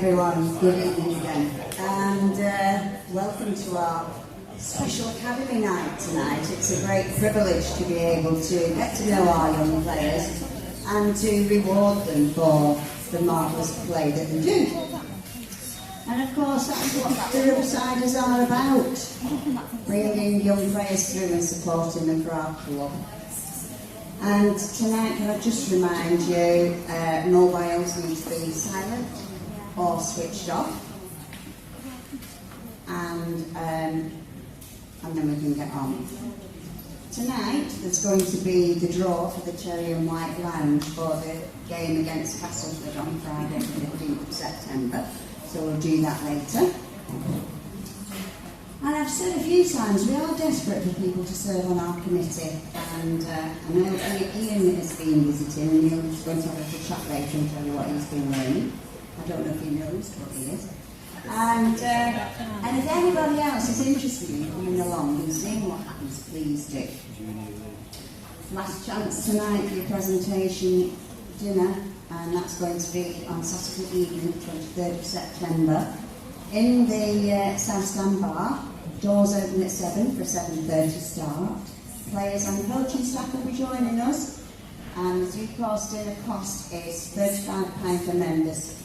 everyone, good evening again, and welcome to our special academy night tonight. It's a great privilege to be able to get to know our young players and to reward them for the marvellous play that they do. And of course that's what the Riversiders are about, bringing young players through and supporting them for our club. And tonight, can I just remind you, mobiles need to be silent or switched off, and then we can get on. Tonight, there's going to be the draw for the Cherry and White Lounge for the game against Castleford on Friday, the 15th of September. So we'll do that later. And I've said a few times, we are desperate for people to serve on our committee, and I know Ian has been visiting, and he's going to have a little chat later and tell you what he's been learning. I don't know if he knows what he is. And if anybody else is interested in coming along and seeing what happens, please do. Last chance tonight for your presentation dinner, and that's going to be on Saturday evening, 23rd of September. In the South Stand Bar, doors open at 7 for a 7:30 start. Players and coaching staff will be joining us, and the three-course dinner cost is £35 for members.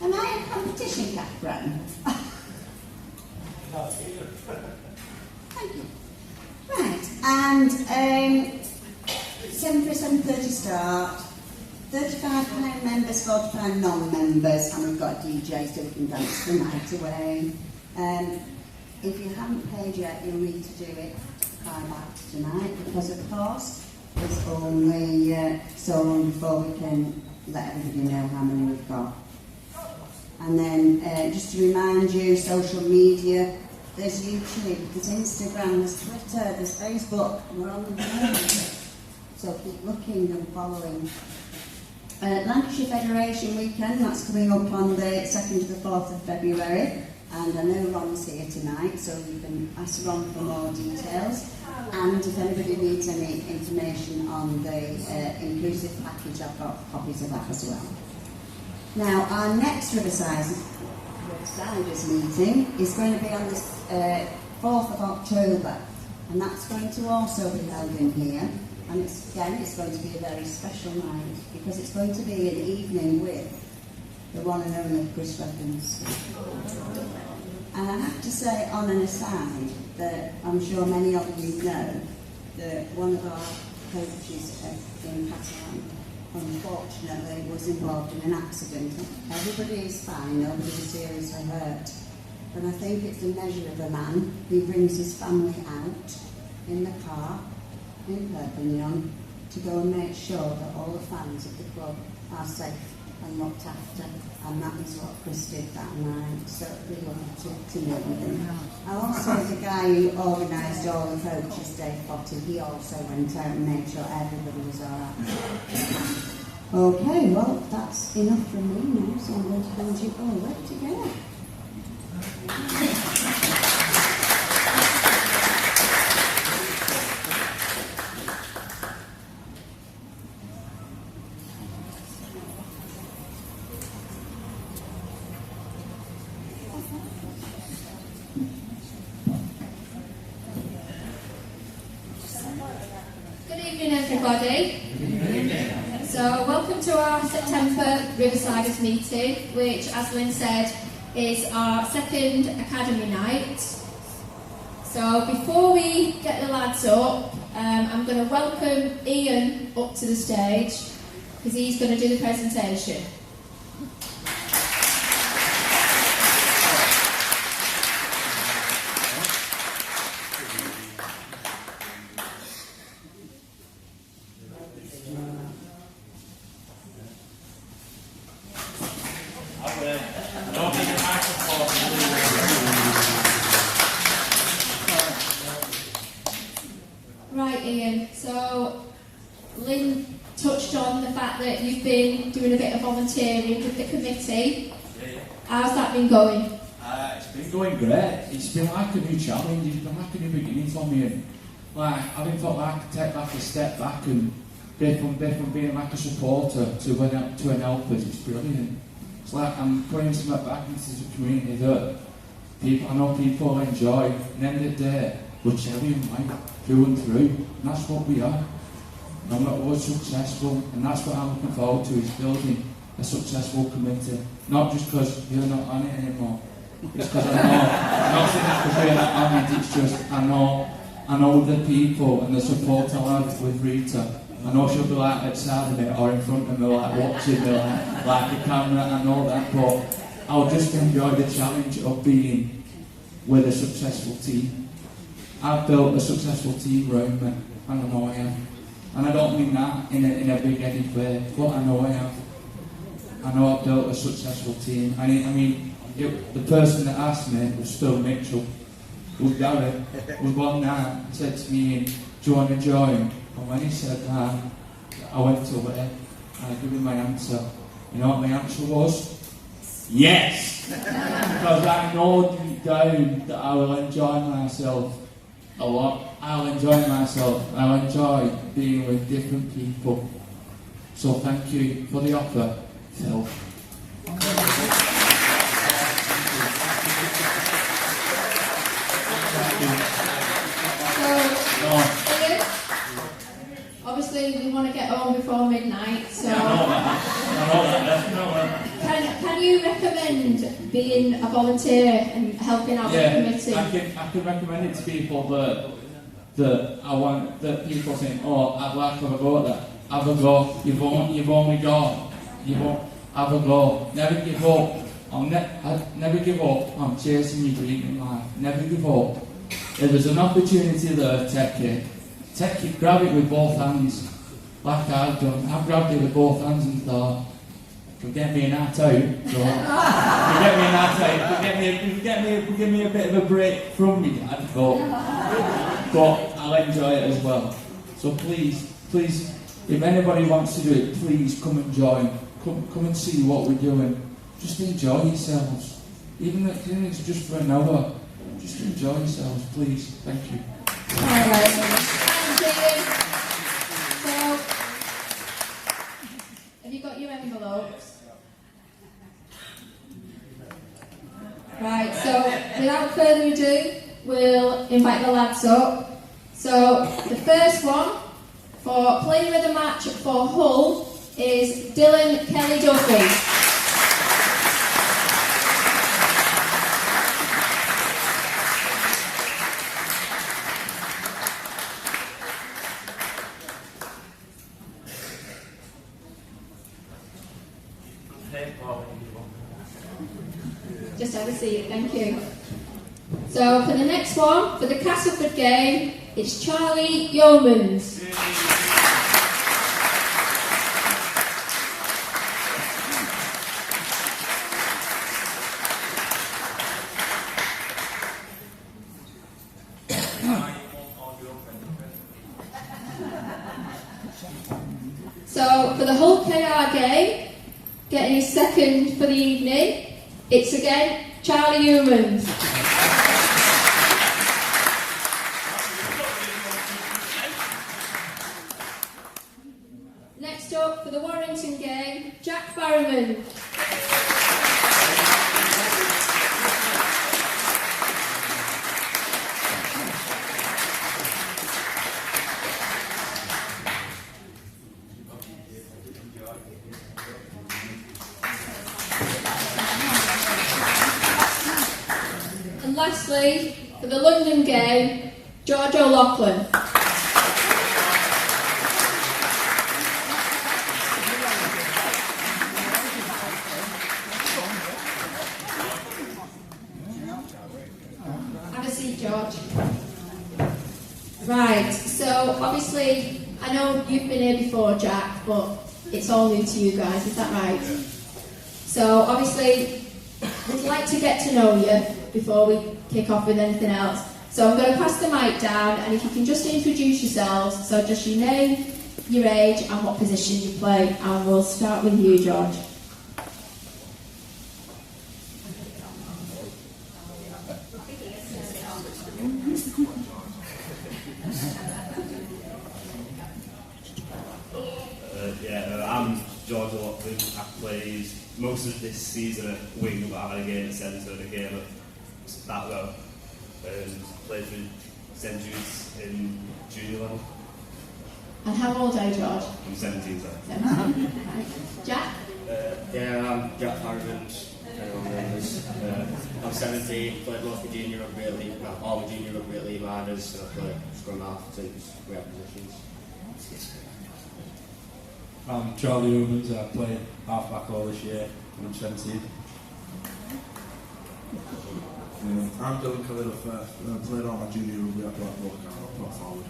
Am I a competition captain? Thank you. Right, and 7 for a 7:30 start. £35 members, £40 non-members, and we've got a DJ so we can dance the night away. If you haven't paid yet, you'll need to do it by back tonight, because of course it's only so long before we can let everybody know how many we've got. And then just to remind you, social media, there's YouTube, there's Instagram, there's Twitter, there's Facebook, we're on the road. So keep looking and following. Lancashire Federation Weekend, that's coming up on the 2nd to the 4th of February, and I know Ron's here tonight, so you can ask Ron for more details. And if anybody needs any information on the inclusive package, I've got copies of that as well. Now, our next Riversiders meeting is going to be on the 4th of October, and that's going to also be held in here. And it's going to be a very special night, because it's going to be an evening with the one and only Chris Weapons. And I have to say, on an aside, that I'm sure many of you know that one of our coaches in Catalan, unfortunately, was involved in an accident. Everybody is fine, nobody is seriously hurt. But I think it's a measure of a man who brings his family out in the car in Perpignan to go and make sure that all the fans of the club are safe and looked after, and that is what Chris did that night. So we wanted to meet with him. And also the guy who organised all the coaches, Dave Potter, he also went out and made sure everybody was alright. Okay, well that's enough from me now, so I'm going to hand you over to Gail. Everybody. So welcome to our September Riversiders meeting, which, as Lynn said, is our second academy night. So before we get the lads up, I'm going to welcome Ian up to the stage, because he's going to do the presentation. Right, Ian, so Lynn touched on the fact that you've been doing a bit of volunteering with the committee. Yeah. How's that been going? It's been going great. It's been like a new challenge, it's been like a new beginning for me. And like, I didn't thought I could take like a step back and go from being like a supporter to an helper. It's brilliant. It's like I'm putting something back into the community that I know people enjoy. And at the end of the day, we're cherry and white, through and through. And that's what we are. And we're successful. And that's what I'm looking forward to, is building a successful community. Not just because you're not on it anymore. It's because I know, I'm not saying that because you're not on it, it's just I know the people and the support I have with Rita. I know she'll be like outside of it or in front of me, like watching me, like a camera, I know that, but I'll just enjoy the challenge of being with a successful team. I've built a successful team around me, and I know I have. And I don't mean that in a big-headed way, but I know I have. I know I've built a successful team. I mean, the person that asked me was Phil Mitchell, with Gary, was one night, said to me, "Do you want to join?" And when he said that, I went away and I gave him my answer. You know what my answer was? Yes! Because I know deep down that I will enjoy myself a lot. I'll enjoy myself. I'll enjoy being with different people. So thank you for the offer, Phil. Obviously, we want to get home before midnight, so can you recommend being a volunteer and helping out the committee? I can recommend it to people that I want, that people think, "Oh, I'd like to have a go at that." Have a go. You've only got. Have a go. Never give up. Never give up on chasing your dream in life. Never give up. If there's an opportunity there, take it. Grab it with both hands, like I've done. I've grabbed it with both hands and thought, "Could get me a night out." So, could get me a night out. Could give me a bit of a break from me, Dad. But I'll enjoy it as well. So please, if anybody wants to do it, please come and join. Come and see what we're doing. Just enjoy yourselves. Even if it's just for an hour, just enjoy yourselves, please. Thank you. All right. So, have you got your envelopes? Right, so without further ado, we'll invite the lads up. So, the first one for player of the match for Hull is Dylan Kelly-Duffy. Just have a seat, thank you. So for the next one, for the Castleford game, it's Charlie Yeomans. So for the Hull KR game, getting his second for the evening, it's again Charlie Yeomans. Next up for the Warrington game, Jack Farrimond. Lastly, for the London game, George O'Loughlin. Have a seat, George. Right, so obviously, I know you've been here before, Jack, but it's all new to you guys, is that right? So obviously, we'd like to get to know you before we kick off with anything else. So I'm going to pass the mic down, and if you can just introduce yourselves, so just your name, your age and what position you play, and we'll start with you, George. I'm George O'Loughlin. I play most of this season at Wigan, but I've had a game at centre and a game at that low. Played for St Jude's in junior level. And how old are you, George? I'm 17, sorry. 17. Jack? Yeah, I'm Jack Farrimond. I'm 17, played most of junior rugby at League, all my junior rugby at Yeomans, and I've played scrum half since we have positions. I'm Charlie Yeomans, I played half back all this year, and I'm 17. I'm Dylan Kelly-Duffy, I played all my junior rugby at Blackpool and I'm not forward.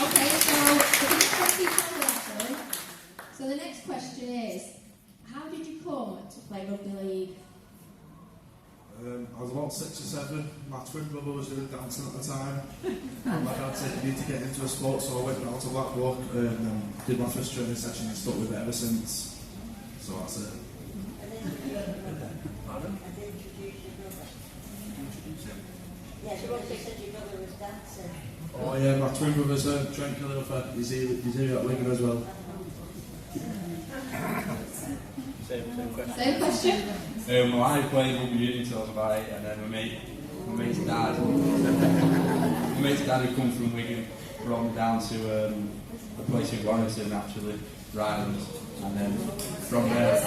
Okay, so the next question is, how did you come to play rugby league? I was about 6 or 7, my twin brother was doing dancing at the time. And my dad said you need to get into a sport, so I went down to Blackpool and did my first training session and stuck with it ever since. So that's it. Yes, you also said your brother was dancing. Oh yeah, my twin brother's Trent Kelly-Duffy, he's here at Wigan as well. Same question. Same question? Well, I played rugby union until I was about 8, and then my mate's dad had come from Wigan, brought me down to a place in Warrington, actually, Rylands, and then from there...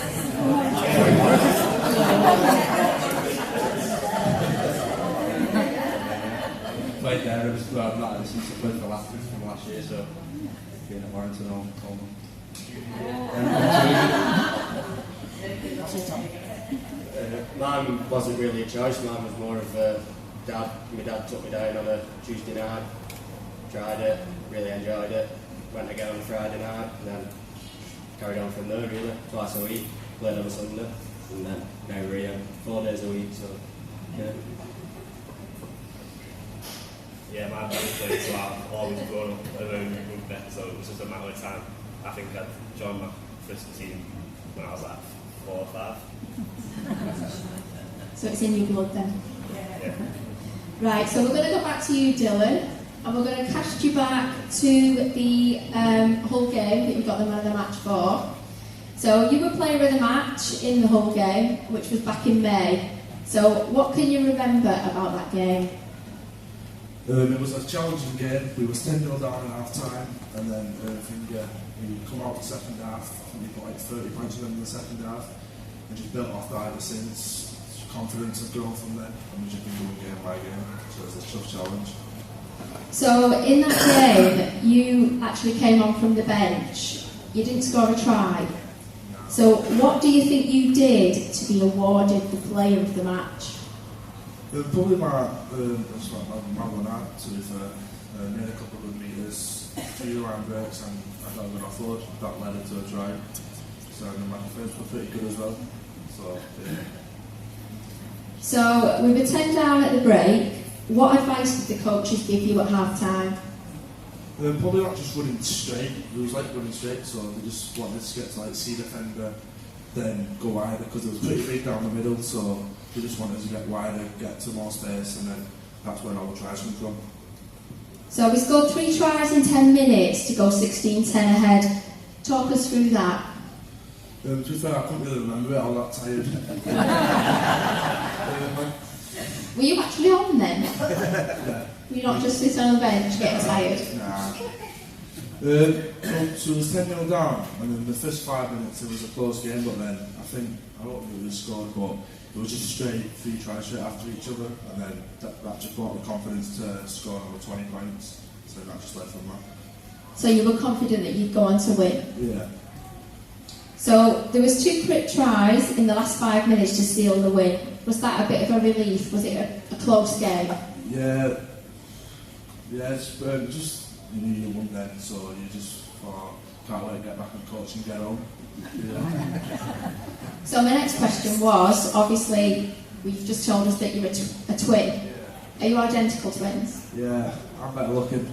played there, well, not since I played for last year, so being at Warrington all month. Mine wasn't really a choice, mine was more of a dad. My dad took me down on a Tuesday night, tried it, really enjoyed it, went again on a Friday night, and then carried on from there really, twice a week, played on a Sunday, and then now we're here 4 days a week, so yeah. Yeah, my dad played, so I've always grown up around rugby, so it was just a matter of time. I think I joined my first team when I was like 4 or 5. So it's in your blood then? Yeah. Right, so we're going to go back to you, Dylan, and we're going to cast you back to the Hull game that you got the man of the match for. So you were player of the match in the Hull game, which was back in May. So what can you remember about that game? It was a challenging game. We were 10-0 down at half time, and then we come out the second half. I think we put like 30 points in the second half, and just built off that ever since. Confidence has grown from there, and we've just been doing game by game. So it's a tough challenge. So in that game, you actually came on from the bench. You didn't score a try. So what do you think you did to be awarded the player of the match? Probably my one night, to be fair. Made a couple of good meters, a few line breaks, and I got a good offload. That led into a try. So my defence were pretty good as well. So, yeah. So we were 10 down at the break. What advice did the coaches give you at half time? Probably not just running straight. It was like running straight, so they just wanted to get to like see defender, then go wider because it was pretty big down the middle. So they just wanted to get wider, get to more space, and then that's where all the tries come from. So we scored 3 tries in 10 minutes to go 16-10 ahead. Talk us through that. To be fair, I couldn't really remember it. I was that tired. Were you actually on then? Yeah. Were you not just sitting on the bench getting tired? Nah. So it was 10-0 down, and then the first 5 minutes it was a close game, but then I don't think it was scored, but it was just straight 3 tries straight after each other, and then that just brought the confidence to score over 20 points, so that just led from that. So you were confident that you'd go on to win? Yeah. So there was 2 quick tries in the last 5 minutes to seal the win. Was that a bit of a relief? Was it a close game? Yeah. Yeah, it's just, you knew you won then, so you just thought, can't wait to get back and coach and get home. Yeah. So my next question was, obviously, you've just told us that you're a twin. Yeah. Are you identical twins? Yeah, I'm better looking.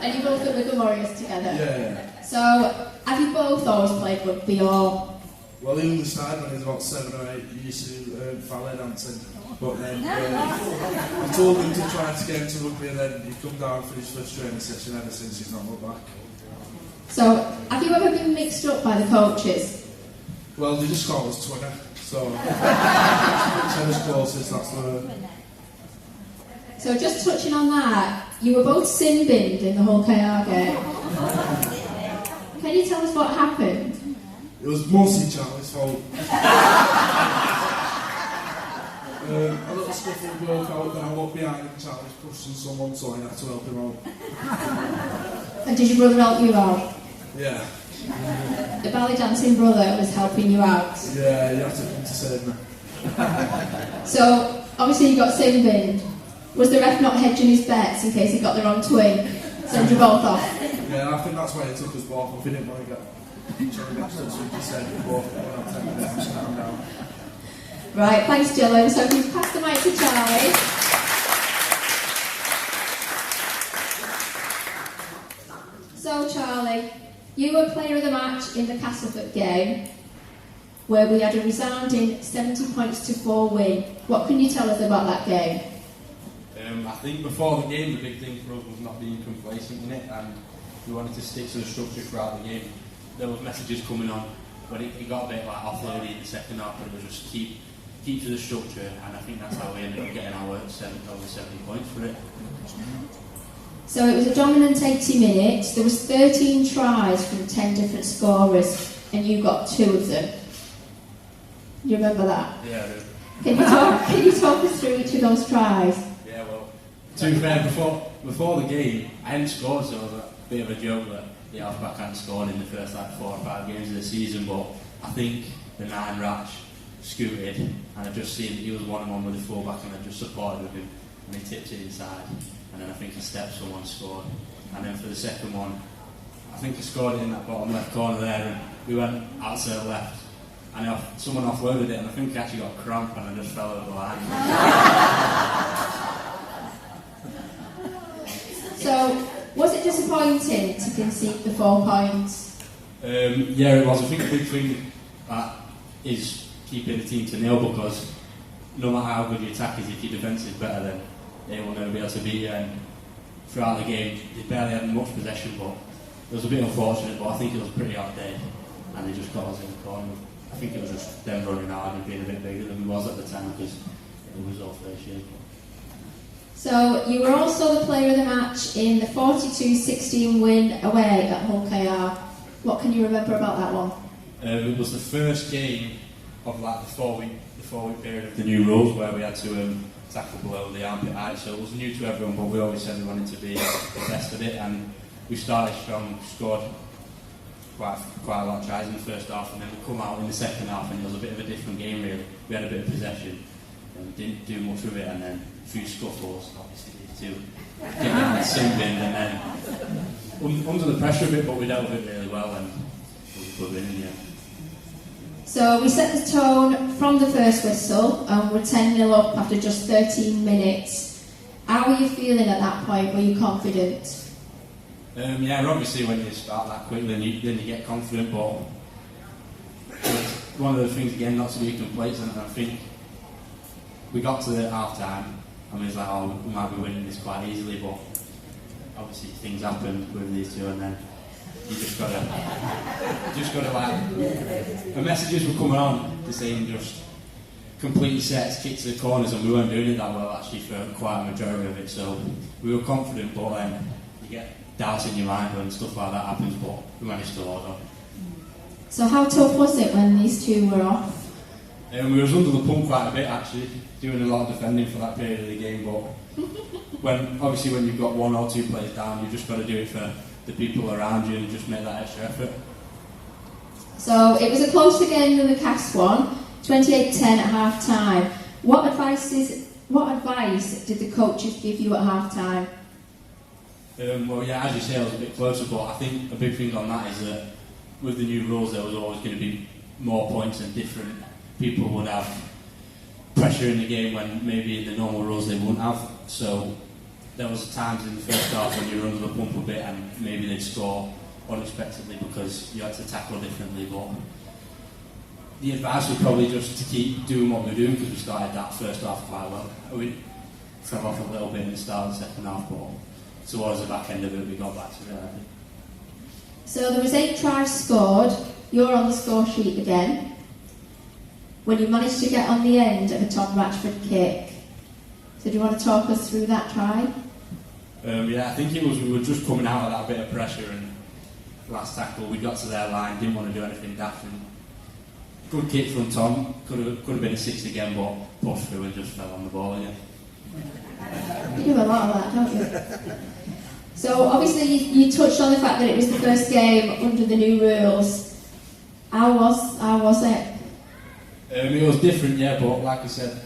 And you both got the Warriors together? Yeah. So, have you both always played rugby, or Well, he only started when he was about 7 or 8. He used to ballet dancing. But then I told him to try to get into rugby, and then he'd come down for his first training session. Ever since, he's not looked back. So, have you ever been mixed up by the coaches? Well, they just call us twinner. So, whichever's closest, that's the... So, just touching on that, you were both sin-binned in the whole KR game. Can you tell us what happened? It was mostly Charlie's fault. A little scuffle broke out, then I walked behind him. Charlie's pushing someone, so I had to help him out. And did your brother help you out? Yeah. The ballet dancing brother was helping you out? Yeah, you have to come to save me. So, obviously you got sin-binned. Was the ref not hedging his bets in case he got the wrong twin? Send you both off? Yeah, I think that's why he took us both off. He didn't want to get stood, so he said we both went out 10 minutes and calm down. Right, thanks Dylan. So if you pass the mic to Charlie. So Charlie, you were player of the match in the Castleford game, where we had a resounding 70 points to 4 win. What can you tell us about that game? I think before the game, the big thing for us was not being complacent in it, and we wanted to stick to the structure throughout the game. There was messages coming on, but it got a bit like off early in the second half, but it was just keep to the structure, and I think that's how we ended up getting our over 70 points for it. So it was a dominant 80 minutes. There was 13 tries from 10 different scorers, and you got 2 of them. You remember that? Yeah, I do. Can you talk us through each of those tries? Yeah, well, to be fair, before the game, I hadn't scored, so it was a bit of a joke that the halfback hadn't scored in the first 4 or 5 games of the season, but I think the 9 Ratch scooted, and I just seen that he was 1-on-1 with the fullback, and I just supported with him, and he tipped it inside, and then I think he stepped, someone scored, and then for the second one, I think I scored it in that bottom left corner there, and we went outside left, and someone offloaded it, and I think I actually got a cramp, and I just fell over the line. So, was it disappointing to concede the 4 points? Yeah, it was. I think a big thing is keeping the team to nil, because no matter how good your attack is, if your defence is better, then they will never be able to beat you. And throughout the game, they barely had much possession, but it was a bit unfortunate, but I think it was pretty hard day, and they just got us in the corner. I think it was just them running hard and being a bit bigger than we was at the time, because it was all first year. So, you were also the player of the match in the 42-16 win away at Hull KR. What can you remember about that one? It was the first game of like the 4-week period of the new rules, where we had to tackle below the armpit height, so it was new to everyone, but we always said we wanted to be the best at it, and we started strong, scored quite a lot of tries in the first half, and then we come out in the second half, and it was a bit of a different game really. We had a bit of possession, and we didn't do much with it, and then a few scuffles, obviously to get down the sin bin, and then under the pressure a bit, but we dealt with it really well, and it was a good win in the end. So we set the tone from the first whistle, and we're 10-0 up after just 13 minutes. How were you feeling at that point? Were you confident? Yeah, obviously when you start that quickly, then you get confident, but it's one of the things, again, not to be complacent, and I think we got to the half-time, and we was like, oh, we might be winning this quite easily, but obviously things happened with these two, and then you just gotta like, the messages were coming on to saying just complete sets, kick to the corners, and we weren't doing it that well actually for quite a majority of it, so we were confident, but then you get doubts in your mind when stuff like that happens, but we managed to hold on. So how tough was it when these two were off? We was under the pump quite a bit actually, doing a lot of defending for that period of the game, but when you've got 1 or 2 players down, you've just got to do it for the people around you and just make that extra effort. So it was a closer game than the Cast one, 28-10 at half time. What advice did the coaches give you at half time? Well, yeah, as you say, I was a bit closer, but I think a big thing on that is that with the new rules, there was always going to be more points, and different people would have pressure in the game when maybe in the normal rules they wouldn't have. So there was times in the first half when you were under the pump a bit, and maybe they'd score unexpectedly because you had to tackle differently. But the advice was probably just to keep doing what we're doing, because we started that first half quite well. We fell off a little bit in the start of the second half, but towards the back end of it we got back to it, I think. So there was 8 tries scored. You're on the score sheet again. When you managed to get on the end of a Tom Ratchford kick. So do you want to talk us through that try? Yeah, I think it was, we were just coming out of that bit of pressure, and last tackle we got to their line, didn't want to do anything daft. Good kick from Tom, could have been a 6 again, but pushed through and just fell on the ball again. You do a lot of that, don't you? So obviously you touched on the fact that it was the first game under the new rules. How was it? It was different, yeah, but like I said,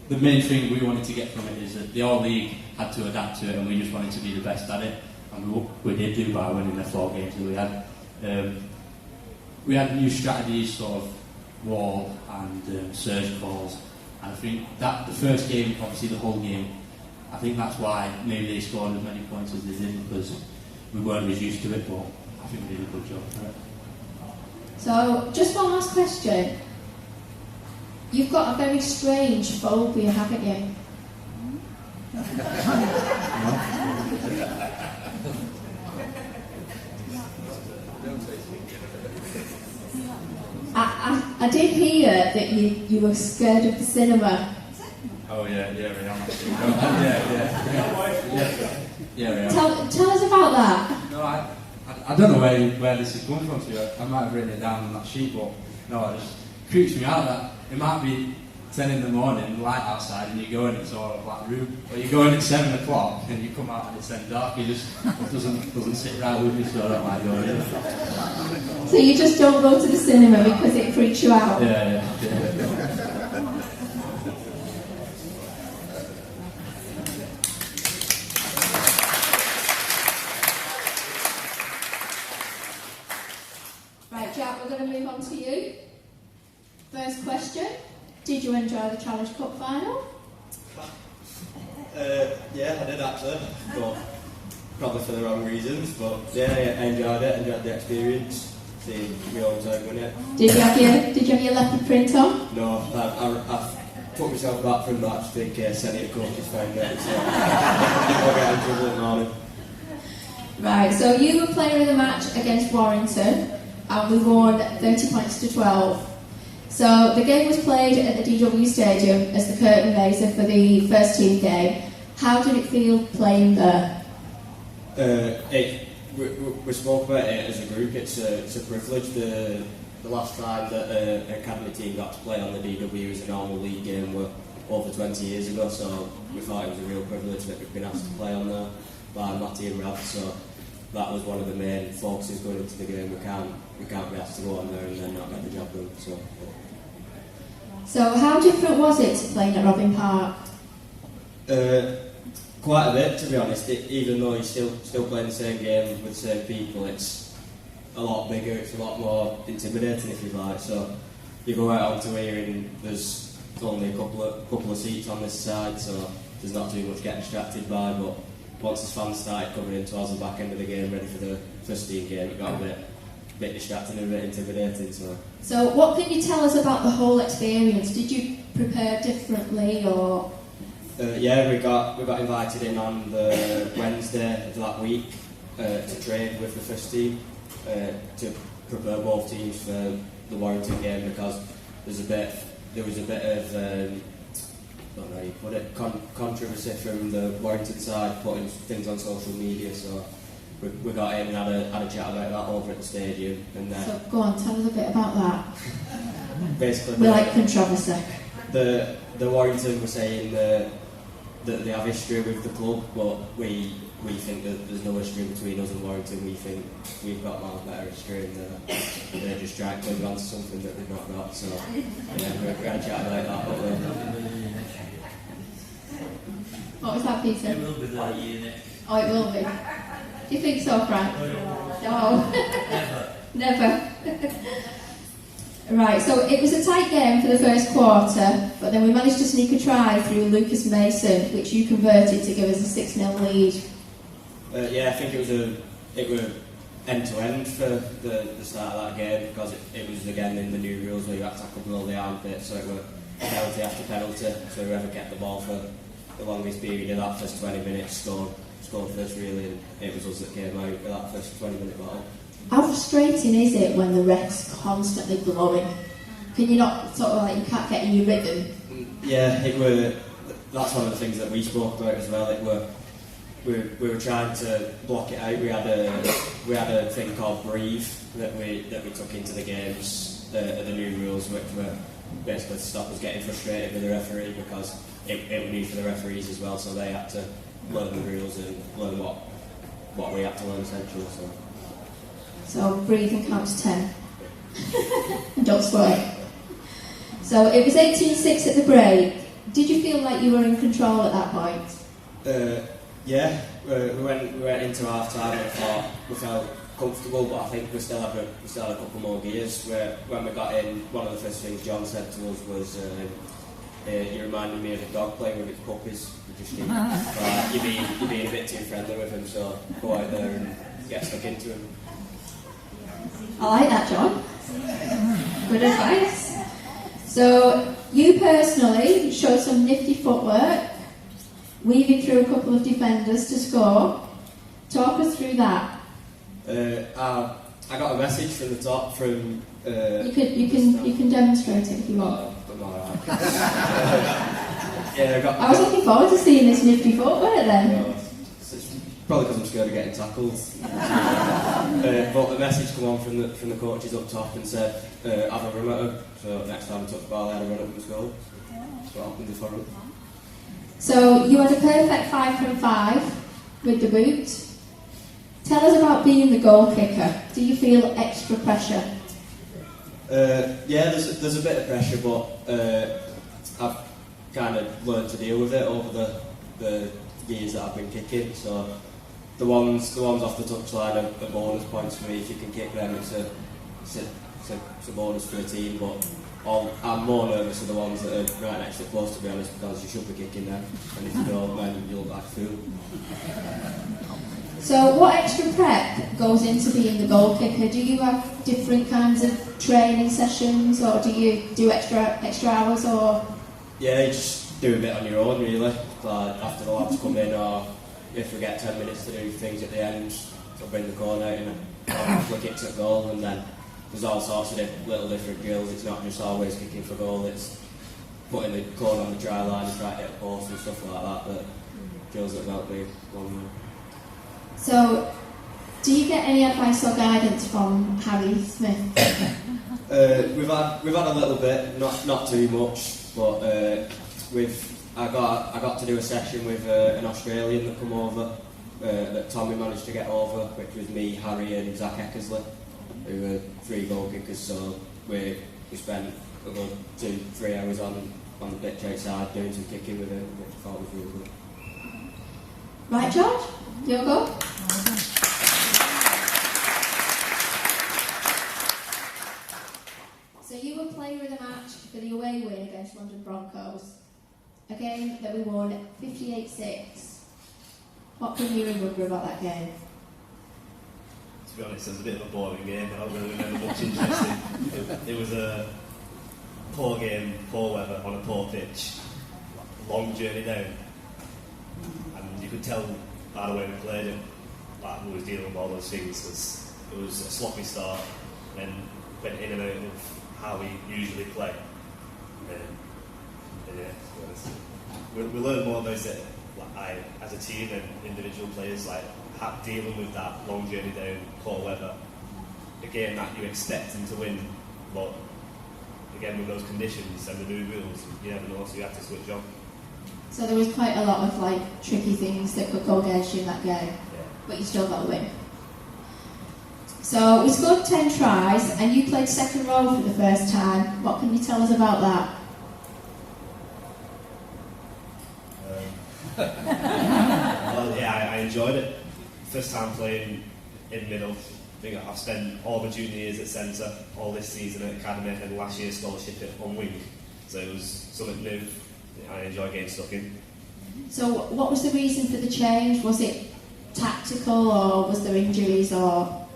the main thing we wanted to get from it is that the All League had to adapt to it, and we just wanted to be the best at it, and we did do by winning the 4 games that we had. We had new strategies, sort of wall and surge calls, and I think that the first game, obviously the whole game, I think that's why maybe they scored as many points as they did, because we weren't as used to it, but I think we did a good job for it. So, just one last question. You've got a very strange phobia, haven't you? I did hear that you were scared of the cinema. Oh yeah, we are. Yeah, we are. Tell us about that. No, I don't know where this is coming from to you. I might have written it down on that sheet, but no, it just creeps me out that it might be 10 in the morning, light outside, and you go in, it's all a black room. Or you go in at 7 o'clock and you come out and it's then dark. It doesn't sit right with me, so I don't like going in. So you just don't go to the cinema because it freaks you out? Yeah. Right, Jack, we're going to move on to you. First question. Did you enjoy the Challenge Cup final? Yeah, I did actually, but probably for the wrong reasons. But yeah, I enjoyed it, enjoyed the experience, seeing Yeomans win it. Did you have your leopard print on? No, I put myself back from that. I think Senate coaches found it, so I'll get in trouble in the morning. Right, so you were player of the match against Warrington, and we won 30 points to 12. So the game was played at the DW Stadium as the curtain raiser for the first team game. How did it feel playing there? We spoke about it as a group. It's a privilege. The last time that an academy team got to play on the DW as a normal league game were over 20 years ago. So we thought it was a real privilege that we've been asked to play on there by Matty and Rav. So that was one of the main focuses going into the game. We can't be asked to go on there and then not get the job done. So how different was it playing at Robin Park? Quite a bit, to be honest. Even though you're still playing the same game with the same people, it's a lot bigger, it's a lot more intimidating, if you like. So you go out onto here and there's only a couple of seats on this side, so there's not too much getting distracted by. But once the fans started coming in towards the back end of the game, ready for the first team game, it got a bit distracting and a bit intimidating. So what can you tell us about the whole experience? Did you prepare differently, or...? Yeah, we got invited in on the Wednesday of that week to train with the first team to prepare both teams for the Warrington game, because there was a bit of I don't know how you put it, controversy from the Warrington side putting things on social media. So we got in and had a chat about that over at the stadium. And so go on, tell us a bit about that. Basically, we like controversy. The Warrington were saying that they have history with the club, but we think that there's no history between us and Warrington. We think we've got more better history, and they're just trying to cling on to something that they've not got. So yeah, we're going to chat about that. What was that, Peter? It will be that year, Nick. Oh, it will be. Do you think so, Frank? No. Never. Right, so it was a tight game for the first quarter, but then we managed to sneak a try through Lucas Mason, which you converted to give us a 6-0 lead. Yeah, I think it was end-to-end for the start of that game, because it was again in the new rules where you had to tackle below the armpit, so it were penalty after penalty, so whoever kept the ball for the longest period of that first 20 minutes scored first really, and it was us that came out with that first 20-minute ball. How frustrating is it when the ref's constantly blowing? Can you not sort of like, you can't get in your rhythm? Yeah, that's one of the things that we spoke about as well. We were trying to block it out. We had a thing called Breathe that we took into the games, the new rules, which were basically to stop us getting frustrated with the referee, because it was new for the referees as well, so they had to learn the rules and learn what we had to learn essentially. So breathe and count to 10. And don't swear. So it was 18-6 at the break. Did you feel like you were in control at that point? Yeah, we went into half time and we felt comfortable, but I think we still had a couple more gears. Where when we got in, one of the first things John said to us was, "You reminded me of a dog playing with its puppies. You're being a bit too friendly with him, so go out there and get stuck into him." I like that, John. Good advice. So you personally showed some nifty footwork, weaving through a couple of defenders to score. Talk us through that. I got a message from the top from. You can demonstrate it if you want. I'm alright. Yeah, I was looking forward to seeing this nifty footwork then. It's probably because I'm scared of getting tackled. But a message came on from the coaches up top and said, have a run at her. So next time I took the ball, I had a run at the goal. That's what happened before. So you had a perfect 5 from 5 with the boot. Tell us about being the goal kicker. Do you feel extra pressure? Yeah, there's a bit of pressure, but I've kind of learned to deal with it over the years that I've been kicking. So the ones off the touchline are bonus points for me. If you can kick them, it's a bonus for the team. But I'm more nervous of the ones that are right next to the post, to be honest, because you should be kicking them, and if you don't, then you'll look like a fool. So what extra prep goes into being the goal kicker? Do you have different kinds of training sessions, or do you do extra hours, or? Yeah, you just do a bit on your own, really. After the lads come in, or if we get 10 minutes to do things at the end, so bring the corner out and a couple of kicks at goal, and then there's all sorts of little different drills. It's not just always kicking for goal, it's putting the corner on the try line and trying to hit a post and stuff like that, but drills that help me along the way. So, do you get any advice or guidance from Harry Smith? We've had a little bit, not too much, but I got to do a session with an Australian that come over, that Tommy managed to get over, which was me, Harry, and Zach Eccles, who were 3 goal kickers. So we spent a good 2-3 hours on the pitch outside doing some kicking with him, which I thought was really good. Right, George? Your go? So you were player of the match for the away win against London Broncos, a game that we won 58-6. What can you remember about that game? To be honest, it was a bit of a boring game. I don't really remember much interesting. It was a poor game, poor weather on a poor pitch, long journey down, and you could tell by the way we played it, like we was dealing with all those things, because it was a sloppy start and went in and out of how we usually play. And yeah, we learned more about it as a team and individual players, like dealing with that long journey down, poor weather, a game that you expect them to win, but again with those conditions and the new rules, you never know, so you have to switch on. So there was quite a lot of tricky things that could go against you in that game, but you still got the win. So we scored 10 tries and you played second row for the first time. What can you tell us about that? Well, yeah, I enjoyed it. First time playing in middle. I think I've spent all my junior years at centre, all this season at academy, and last year's scholarship on wing. So it was something new. I enjoy getting stuck in. So what was the reason for the change? Was it tactical, or was there injuries, or?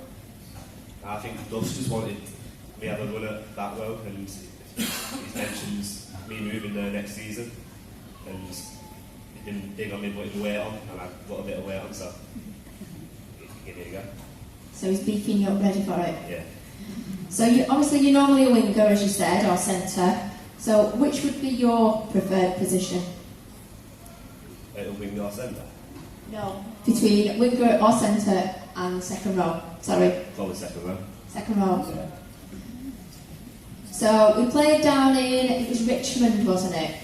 I think Duff's just wanted me to have a run at that row, and he mentions me moving there next season, and he didn't dig on me putting weight on, and I put a bit of weight on, so give it a go. So he's beefing you up ready for it? Yeah. So obviously you're normally a winger, as you said, or centre. So which would be your preferred position? A winger or centre? No. Between winger or centre and second row. Sorry. Probably second row. Second row. Yeah. So we played down in, it was Richmond, wasn't it?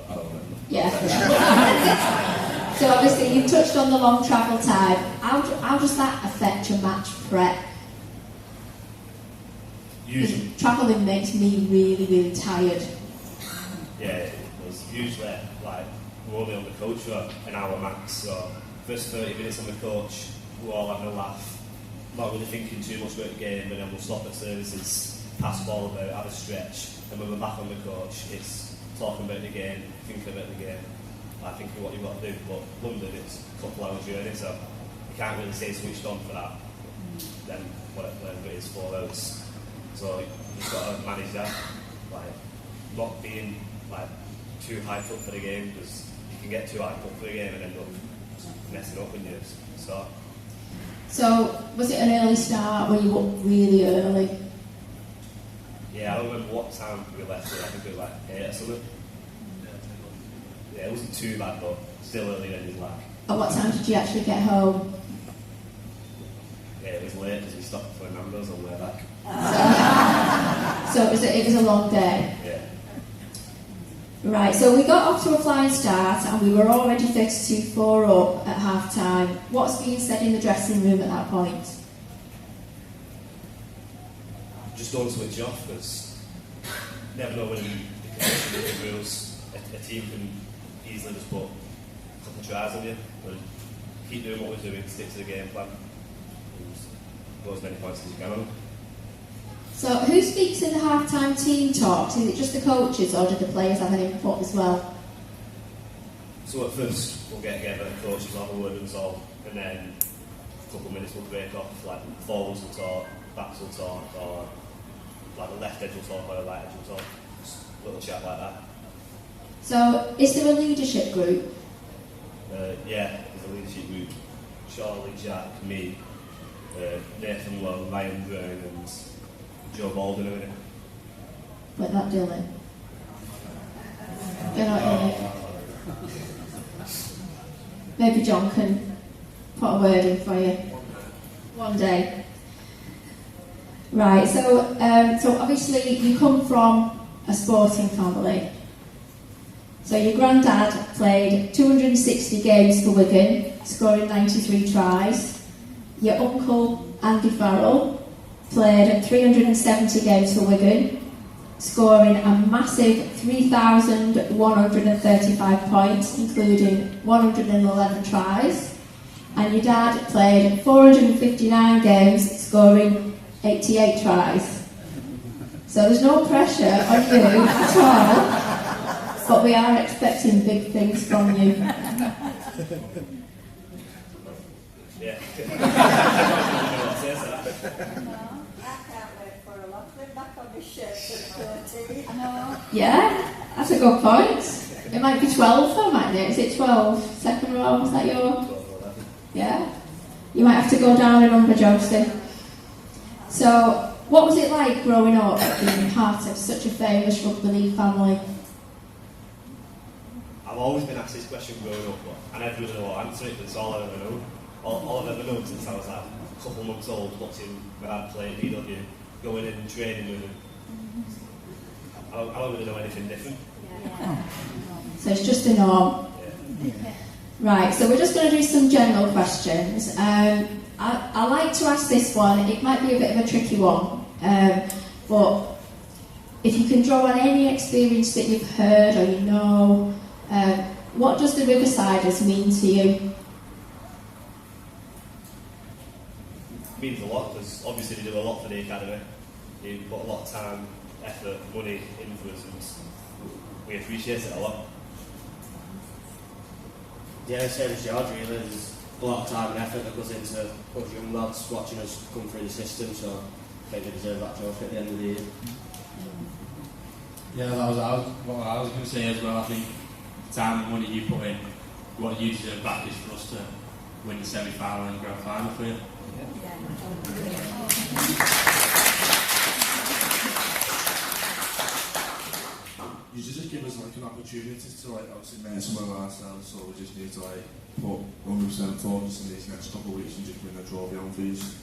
I don't remember. Yeah. So obviously you touched on the long travel time. How does that affect your match prep? Usually. Travelling makes me really, really tired. Yeah, it was usually like we're only on the coach for an hour max, so first 30 minutes on the coach, we're all having a laugh, not really thinking too much about the game, and then we'll stop at services, pass the ball about, have a stretch, and when we're back on the coach, it's talking about the game, thinking about the game, like thinking what you've got to do. But London, it's a couple hour journey, so you can't really stay switched on for that. Then whatever it is, 4 hours. So you've got to manage that, like not being like too hyped up for the game, because you can get too hyped up for the game and end up messing up when you start. So was it an early start? Were you up really early? Yeah, I don't remember what time we left. I think it was like 8 or something. Yeah, it wasn't too bad, but still early in his life. At what time did you actually get home? Yeah, it was late because we stopped for Nando's on the way back. So it was a long day. Yeah. Right, so we got off to a flying start and we were already 32-4 up at half time. What's being said in the dressing room at that point? Just don't switch off, because never know when the condition of the rules, a team can easily just put a couple of tries on you. But keep doing what we're doing, stick to the game plan, and go as many points as you can on. So who speaks in the half-time team talks? Is it just the coaches or do the players have an input as well? So at first we'll get together, the coaches will have a word and all, and then a couple of minutes we'll break off, like forwards will talk, backs will talk, or like the left edge will talk or the right edge will talk. Just a little chat like that. So is there a leadership group? Yeah, there's a leadership group. Charlie, Jack, me, Nathan Lowe, Ryan Brown and Joe Baldwin are in it. Like that, Dylan? You're not in it. Maybe John can put a word in for you one day. Right, so obviously you come from a sporting family. So your granddad played 260 games for Wigan, scoring 93 tries. Your uncle, Andy Farrell, played 370 games for Wigan, scoring a massive 3,135 points, including 111 tries. And your dad played 459 games, scoring 88 tries. So there's no pressure on you at all, but we are expecting big things from you. Yeah. Yeah, that's a good point. It might be 12 though, mightn't it? Is it 12? Second row, is that your... Yeah. You might have to go down a number, Josie. So, what was it like growing up being part of such a famous rugby league family? I've always been asked this question growing up, but I never really know what to answer it, because it's all I've ever known. All I've ever known since I was like a couple months old, watching my dad play at DW, going in and training with him. I don't really know anything different. Yeah. So it's just a norm. Yeah. Right, so we're just going to do some general questions. I like to ask this one. It might be a bit of a tricky one, but if you can draw on any experience that you've heard or you know, what does the Riversiders mean to you? It means a lot, because obviously they do a lot for the academy. They put a lot of time, effort, money into us, and we appreciate it a lot. Yeah, same as George really. a lot of time and effort that goes into us young lads watching us come through the system, so I think they deserve that trophy at the end of the year. Yeah, that was what I was going to say as well. I think the time and money you put in, what you deserve back is for us to win the semi-final and grand final for you. You just give us like an opportunity to like obviously make some of ourselves, so we just need to like put 100% focus in these next couple of weeks and just win the trophy on these.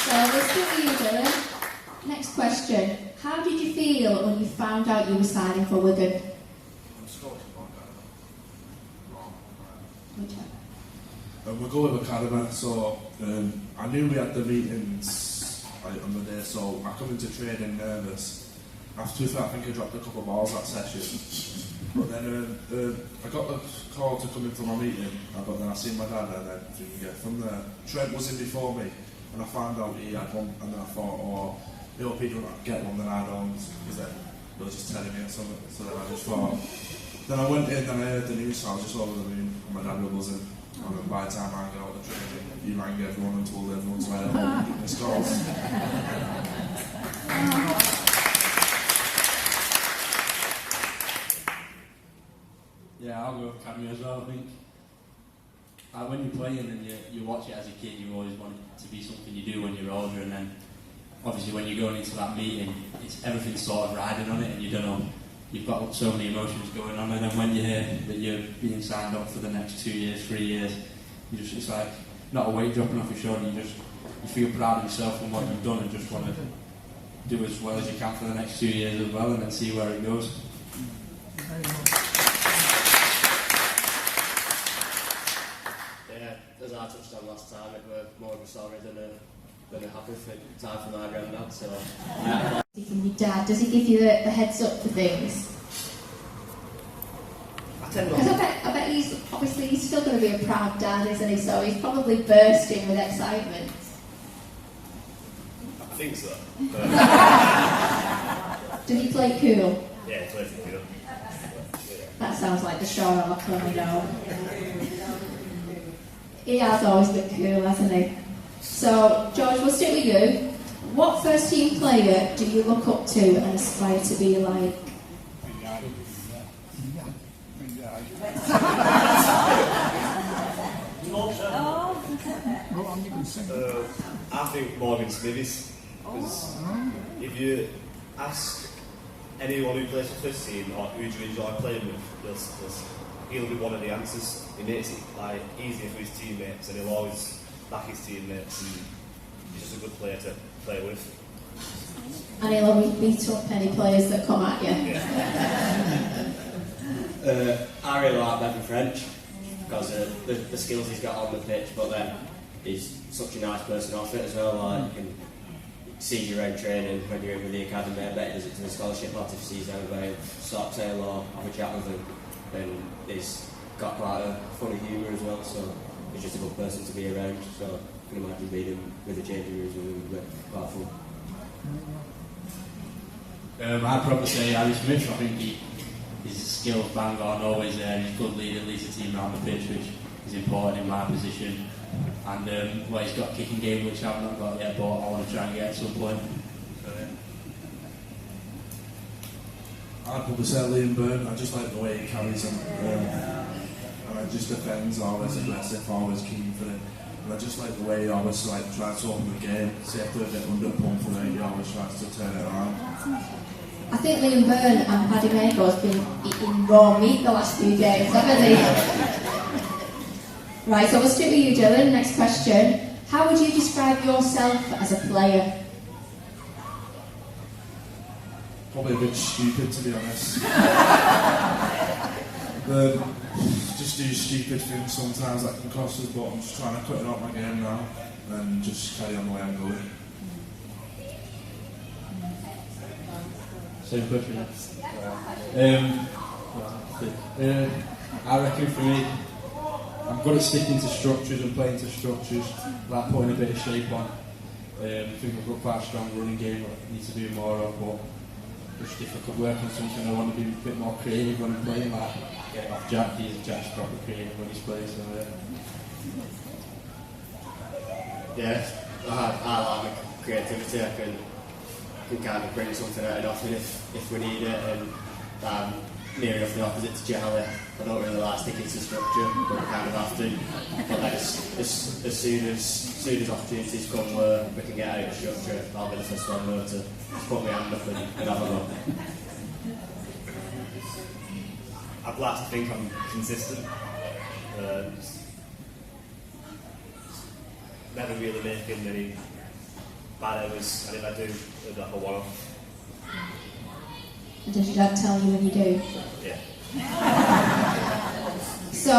So let's do you, Dylan. Next question. How did you feel when you found out you were signing for Wigan? We'll go with Academy, so I knew we had the meetings like, on the day, so I come into training nervous. After that, I think I dropped a couple of balls that session. But then I got the call to come in for my meeting, but then I seen my dad, and then from there, Trent was in before me, and I found out he had one, and then I thought, oh, the other people get one, then I don't, because then they were just telling me something, so then I just thought. Then I went in and I heard the news, so I was just over the moon, and my dad was in. And then by the time I got out of the training, he rang everyone and told everyone to let home his calls. Yeah, I'll go with Academy as well. I think when you're playing and you watch it as a kid, you always want it to be something you do when you're older, and then obviously when you're going into that meeting, it's everything's sort of riding on it, and you don't know. You've got so many emotions going on, and then when you hear that you're being signed up for the next 2 years, 3 years, it's like not a weight dropping off your shoulder. You feel proud of yourself and what you've done, and just want to do as well as you can for the next 2 years as well, and then see where it goes. Yeah, as I touched on last time, it was more of a sorry than a happy time for my granddad. So. From your dad, does he give you the heads up for things? Because I bet he's still going to be a proud dad, isn't he? So he's probably bursting with excitement. I think so. Did he play cool? Yeah, he played cool. That sounds like the Sean O'Loughlin we know. He has always been cool, hasn't he? So, George, we'll stick with you. What first team player do you look up to and aspire to be like? I think Morgan Smithies. Because if you ask anyone who plays for first team or who do you enjoy playing with, he'll be one of the answers. He makes it like easier for his teammates, and he'll always back his teammates, and he's just a good player to play with. And he'll always beat up any players that come at you. Yeah. I really like Bevan French because the skills he's got on the pitch, but then he's such a nice person off it as well. Like, you can see your own training when you're in with the academy. I bet he does it to the scholarship lads if he sees them going Stocktail or have a chat with them. And he's got quite a funny humour as well, so he's just a good person to be around. So I can imagine being him with the changing rooms with him would be quite fun. I'd probably say Harry Smith. I think he's a skilled bang on, always there. He's a good leader, leads the team around the pitch, which is important in my position. And he's got a kicking game, which I've not got yet, but I want to try and get at some point. I'd probably say Liam Byrne. I just like the way he carries him. And just defends, always aggressive, always keen for it. And I just like the way he always tries to open the game. See if they get under pump for it, he always tries to turn it around. I think Liam Byrne and Paddy Mago have been eating raw meat the last few games, haven't they? Right, so we'll stick with you, Dylan. Next question. How would you describe yourself as a player? Probably a bit stupid, to be honest. Just do stupid things sometimes that can cost us, but I'm just trying to cut it out my game now and just carry on the way I'm going. Same question. I reckon for me, I'm good at sticking to structures and playing to structures, like putting a bit of shape on. I think I've got quite a strong running game that I need to do more of, but just if I could work on something, I want to be a bit more creative when I'm playing, like get it off Jack. Jack's proper creative when he's playing, so yeah. I like my creativity. I can kind of bring something out of nothing if we need it, and near enough the opposite to Charlie. I don't really like sticking to structure, but we kind of have to. But then as soon as opportunities come where we can get out of structure, I'll be the first one there to put my hand up and have a go. I'd like to think I'm consistent. Never really making any bad errors, and if I do, it'll be like a one-off. And does your dad tell you when you do? Yeah. So,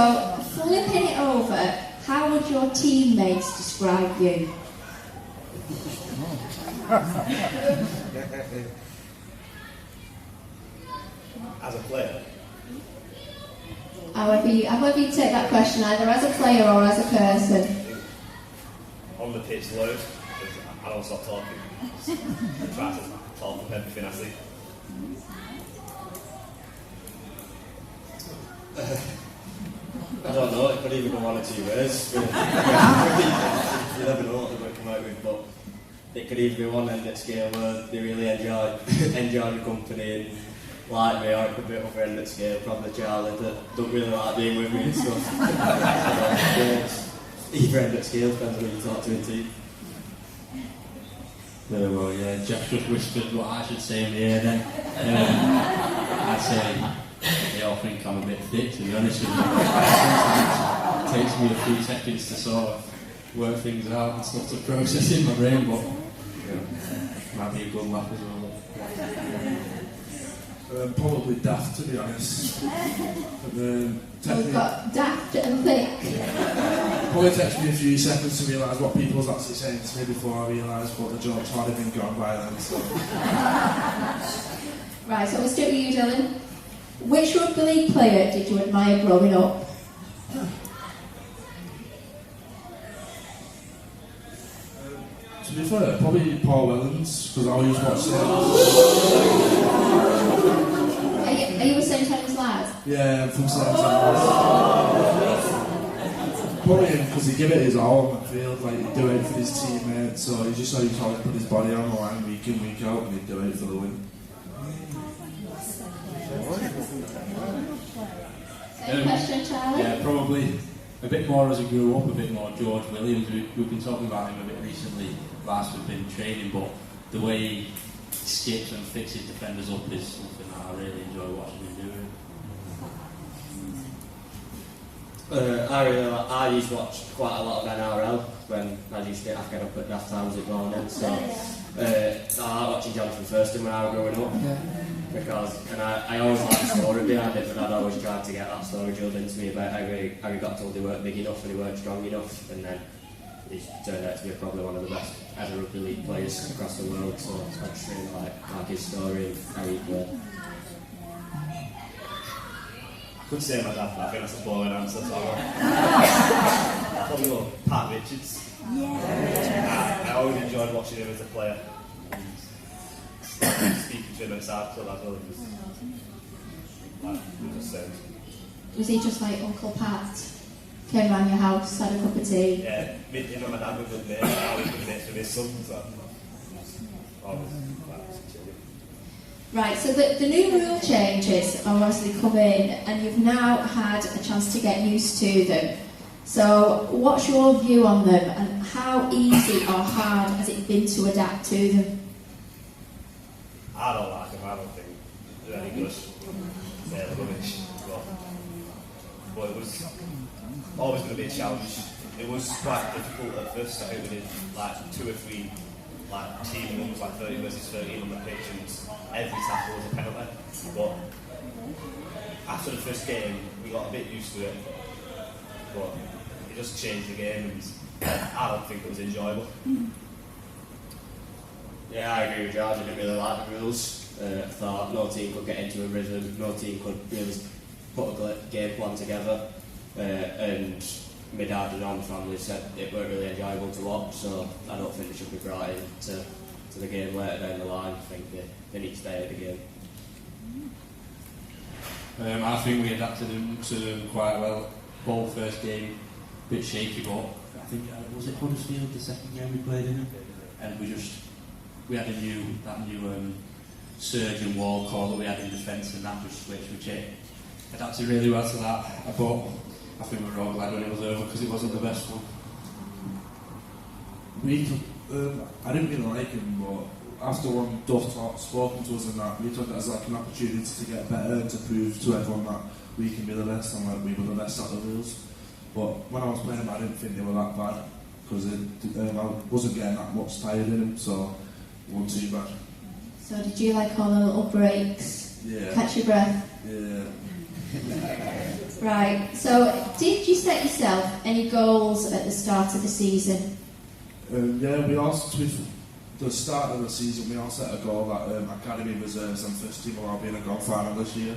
flipping it over, how would your teammates describe you? As a player, However you take that question, either as a player or as a person. on the pitch load, because I don't stop talking. I try to talk from everything I see. I don't know, it could even go one or two ways. You never know what they're going to come out with, but it could either be one end at scale where they really enjoy the company and like me, or it could be other end at scale, probably Charlie, that don't really like being with me and stuff. Either end at scale, depends on who you talk to in team. well, yeah, Jack just whispered what I should say in the air then. I'd say they all think I'm a bit thick, to be honest with you. It takes me a few seconds to sort of work things out and stuff to process in my brain, but might be a good laugh as well. Probably daft, to be honest. We've got daft and thick. Probably takes me a few seconds to realise what people's actually saying to me before I realise what the joke's had been gone by then. So. Right, so we'll start with you, Dylan. Which rugby league player did you admire growing up? To be fair, probably Paul Wellens, because I always watch him. Are you a St Helens lad? Yeah, I'm from St Helens. Probably him, because he give it his all on the field, like he'd do it for his teammates, so he just always tried to put his body on the line week in, week out, and he'd do it for the win. Same question, Charlie? Yeah, probably a bit more as I grew up, a bit more George Williams. We've been talking about him a bit recently whilst we've been training, but the way he skips and fixes defenders up is something that I really enjoy watching him doing. I used to watch quite a lot of NRL when I used to have to get up at daft times at morning, so I like watching Jonathan Featherstone when I was growing up, because I always liked the story behind it, but I'd always tried to get that story drilled into me about how he got told he weren't big enough and he weren't strong enough, and then he turned out to be probably one of the best ever rugby league players across the world, so I just really like his story and how he played. I could say my dad, but I think that's a boring answer, so I'll probably go Pat Richards. Yeah. I always enjoyed watching him as a player. And speaking to him at South Club as well, he just sounds. Was he just like Uncle Pat? Came round your house, had a cup of tea? Yeah, him and my dad were good mates, and I was good mates with his son, so always chilling. Right, so the new rule changes are obviously come in and you've now had a chance to get used to them. So what's your view on them and how easy or hard has it been to adapt to them? I don't like them, I don't think they're any good. They're rubbish. But it was always going to be a challenge. It was quite difficult at first. I think we did like 2 or 3 team runs, like 30 versus 13 on the pitch, and every tackle was a penalty. But after the first game, we got a bit used to it. But it just changed the game, and I don't think it was enjoyable. Yeah, I agree with George. I didn't really like the rules. I thought no team could get into a rhythm, no team could really put a game plan together. And my dad and all my family said it weren't really enjoyable to watch, so I don't think it should be brought in to to the game later down the line. I think they need to stay at the game. I think we adapted to them quite well. Ball first game, a bit shaky, but I think was it Huddersfield the second game we played in, and we had that new surge and wall call that we had in defence, and that just switched. We adapted really well to that. But I think we were all glad when it was over because it wasn't the best one. I didn't really like him, but after one Duff spoken to us and that, we took it as like an opportunity to get better and to prove to everyone that we can be the best and like we were the best at the rules. But when I was playing him, I didn't think they were that bad because I wasn't getting that much tired in him, so it wasn't too bad. So did you like all the little breaks? Yeah. Catch your breath? Yeah. Right, so did you set yourself any goals at the start of the season? Yeah, we also, the start of the season, we all set a goal that Academy Reserves and First Team will all be in a grand final this year.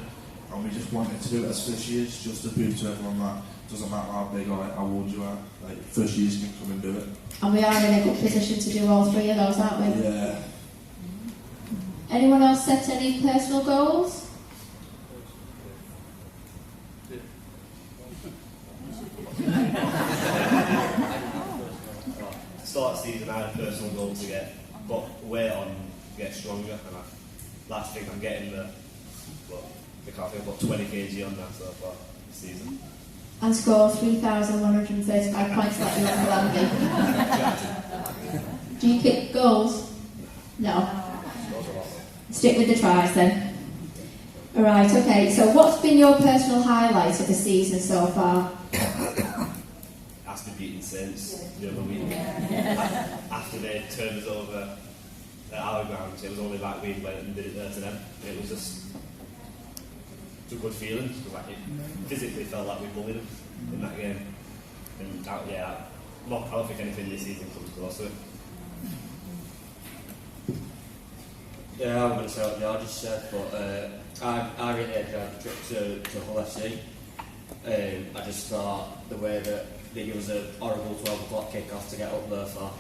And we just wanted to do it as first years, just to prove to everyone that it doesn't matter how big or how old you are, like first years can come and do it. And we are in a good position to do all three of those, aren't we? Yeah. Anyone else set any personal goals? Start of the season, I had a personal goal to get weight on, get stronger, and last thing I'm getting I can't think about 20 kg on that so far this season. And score 3,135 points like you want for Landy. Do you kick goals? No. Stick with the tries then. Alright, okay, so what's been your personal highlight of the season so far? After beating Saints the other week, after they turned us over at our ground, it was only like we went and did it there to them. And it was just a good feeling. It physically felt like we bullied them in that game. And I don't think anything this season comes close to it. Yeah, I'm going to say what George just said, but I really enjoyed the trip to Hull FC. I just thought the way that they gave us a horrible 12 o'clock kick-off to get up there for,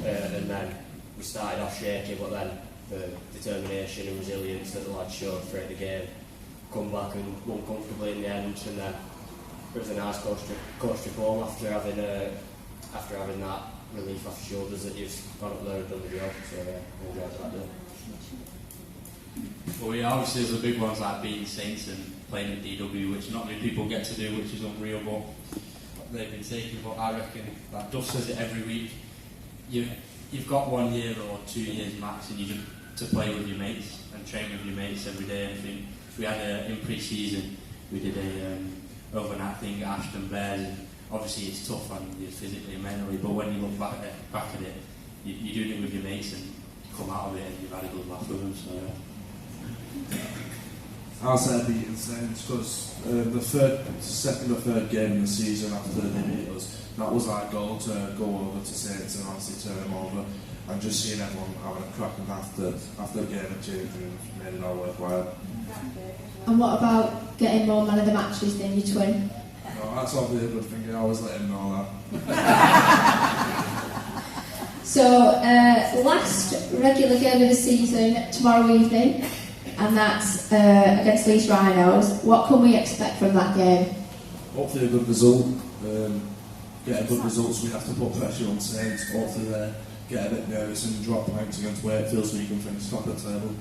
and then we started off shaky, but then the determination and resilience that the lads showed throughout the game, come back and won comfortably in the end, and then it was a nice coach trip home after having that relief off your shoulders that you've gone up there and done the job, so yeah, I enjoyed that day. Well, yeah, obviously there's the big ones like beating Saints and playing at DW, which not many people get to do, which is unreal, but they've been taken. But I reckon, like Duff says it every week, you've got 1 year or 2 years max, and you just to play with your mates and train with your mates every day. And I think we had in pre-season, we did a overnight thing at Ashton Bears, and obviously it's tough on you physically and mentally, but when you look back at it, you're doing it with your mates and come out of it and you've had a good laugh with them. So I'll say beating Saints because the second or third game in the season after they beat us, that was our goal, to go over to Saints and obviously turn them over, and just seeing everyone having a crack after the game and changing rooms made it all worthwhile. And what about getting more man of the matches than your twin? No, that's obviously a good thing. I always let him know that. So, last regular game of the season tomorrow evening, and that's against Leeds Rhinos. What can we expect from that game? Hopefully a good result. Get a good result, so we have to put pressure on Saints. Hopefully they get a bit nervous and drop points against Wakefield so we can finish top of the table.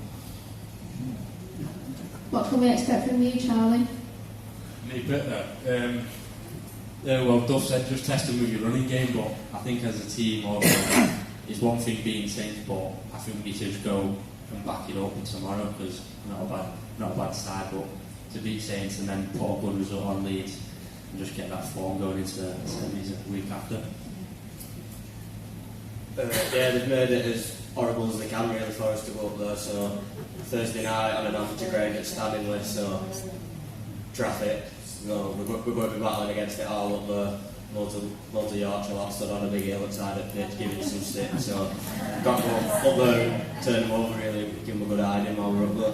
What can we expect from you, Charlie? Me better. Well, Duff said just test them with your running game, but I think as a team, it's one thing being Saints, but I think we need to just go and back it up tomorrow because not a bad side, but to beat Saints and then put a good result on Leeds and just get that form going into the semis a week after. Yeah, they've made it as horrible as they can really for us to go up there. So Thursday night on an amateur ground at Stanley, so traffic. No, we're going to be battling against it all up there. Loads of Yorkshire lads stood on a big hill outside the pitch giving you some stick. So got to go up there and turn them over really, give them a good hiding while we're up there.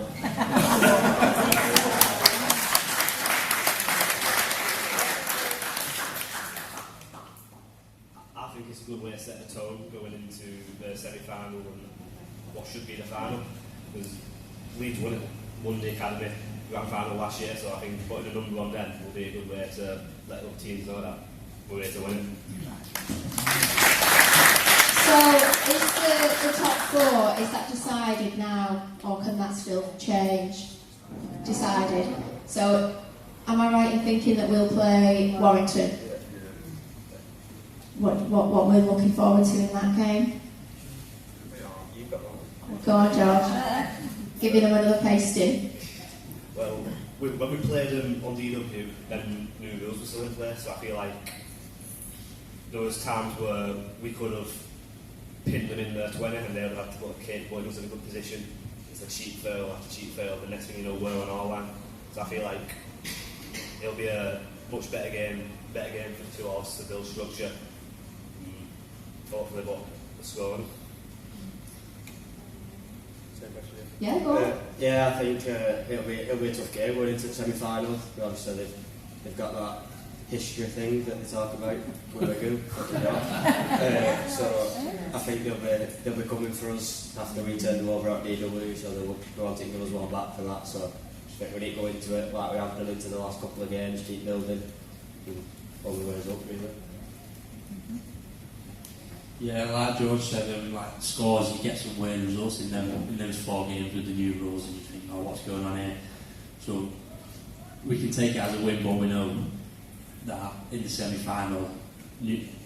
I think it's a good way to set the tone going into the semi-final and what should be the final. Because Leeds won the Academy Grand Final last year, so I think putting a number on them will be a good way to let other teams know that we're here to win it. So, is the top four, is that decided now, or can that still change? Decided. So, am I right in thinking that we'll play Warrington? What we're looking forward to in that game? Go on, George. Giving them another pasting. Well, when we played them on DW, then new rules were still in place, so I feel like there was times where we could have pinned them in their 20 and they would have to put a kick, but it was in a good position. It's a cheap fail after cheap fail, the next thing you know we're on our line. So I feel like it'll be a much better game for the two of us to build structure. Hopefully, but the scoring. Yeah, go on. Yeah, I think it'll be a tough game going into the semi-final. Obviously, they've got that history thing that they talk about with Wigan. So I think they'll be coming for us after we turn them over at DW, so they will want to give us one back for that. So I think we need to go into it like we have done into the last couple of games, keep building, and all the ways up really. Yeah, like George said, like scores, you get some weird results in those 4 games with the new rules, and you think, oh, what's going on here? So we can take it as a win, but we know that in the semi-final,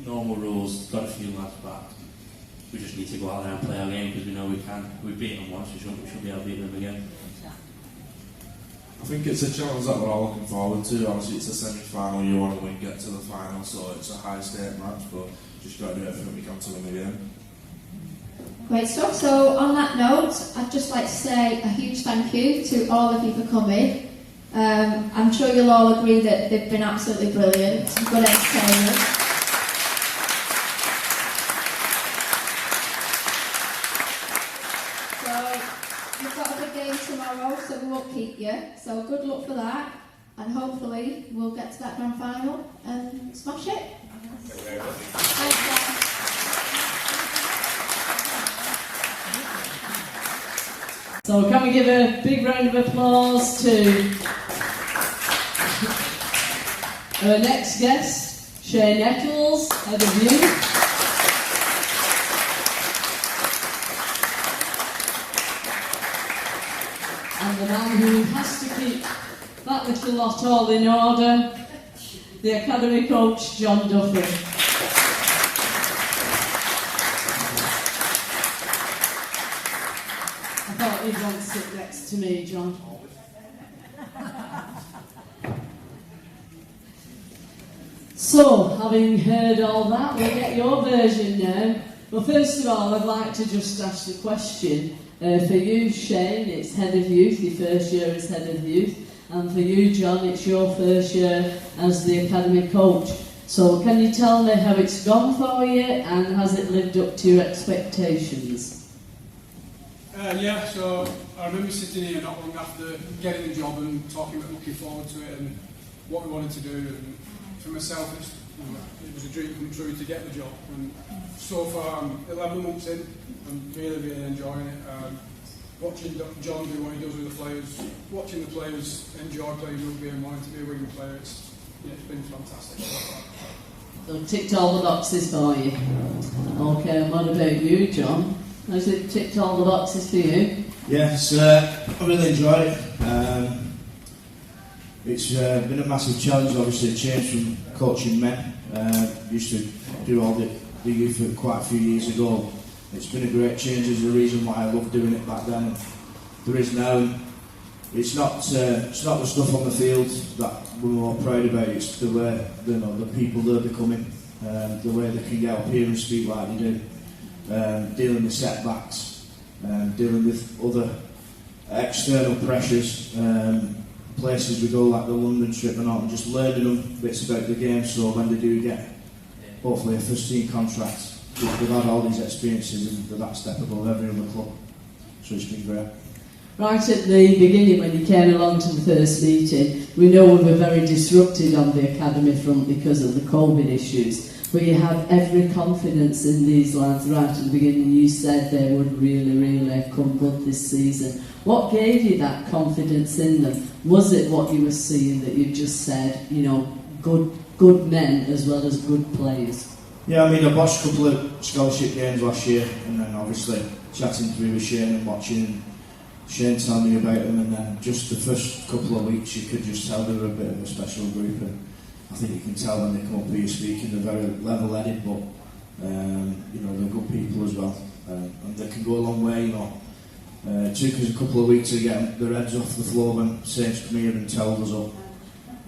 normal rules, got a few lads back. We just need to go out there and play our game because we know we can. We've beaten them once, we should be able to beat them again. I think it's a challenge that we're all looking forward to. Obviously, it's a semi-final, you want to win, get to the final, so it's a high-stake match, but just got to do everything we can to win the game. Great stuff. So on that note, I'd just like to say a huge thank you to all of you for coming. I'm sure you'll all agree that they've been absolutely brilliant, some good entertainment. So you've got a big game tomorrow, so we won't keep you. So good luck for that, and hopefully we'll get to that grand final and smash it. Thanks, guys. So can we give a big round of applause to our next guest, Shane Eccles, Head of Youth. And the man who has to keep that little lot all in order, the Academy coach, John Duffy. I thought you'd want to sit next to me, John. So, having heard all that, we'll get your version now. Well, first of all, I'd like to just ask the question. For you, Shane, it's Head of Youth, your first year as Head of Youth. And for you, John, it's your first year as the Academy coach. So, can you tell me how it's gone for you and has it lived up to your expectations? Yeah, so I remember sitting here not long after getting the job and talking about looking forward to it and what we wanted to do. And for myself, it was a dream come true to get the job. And so far, I'm 11 months in. I'm really, really enjoying it. Watching John do what he does with the players, watching the players enjoy playing rugby and wanting to be a Wigan player, it's been fantastic so far. So ticked all the boxes for you. Okay, and what about you, John? Has it ticked all the boxes for you? Yes, I really enjoyed it. It's been a massive challenge, obviously a change from coaching men. Used to do all the youth for quite a few years ago. It's been a great change. There's a reason why I loved doing it back then. There is now. It's not the stuff on the field that we're more proud about. It's the way the people they're becoming, the way they can get up here and speak like they do, dealing with setbacks, dealing with other external pressures, places we go like the London trip and all, and just learning them bits about the game. So when they do get hopefully a first team contract, they've had all these experiences and they're that step above every other club. So it's been great. Right at the beginning, when you came along to the first meeting, we know we were very disrupted on the academy front because of the COVID issues. but you had every confidence in these lads right at the beginning. You said they would really come good this season. What gave you that confidence in them? Was it what you were seeing that you just said, you know, good men as well as good players? Yeah, I mean, I watched a couple of scholarship games last year, and then obviously chatting through with Shane and watching Shane tell me about them, and then just the first couple of weeks you could just tell they were a bit of a special group, and I think you can tell when they come up here speaking, they're very level-headed, but you know, they're good people as well, and they can go a long way, you know. It took us a couple of weeks to get their heads off the floor when Saints come here and told us up,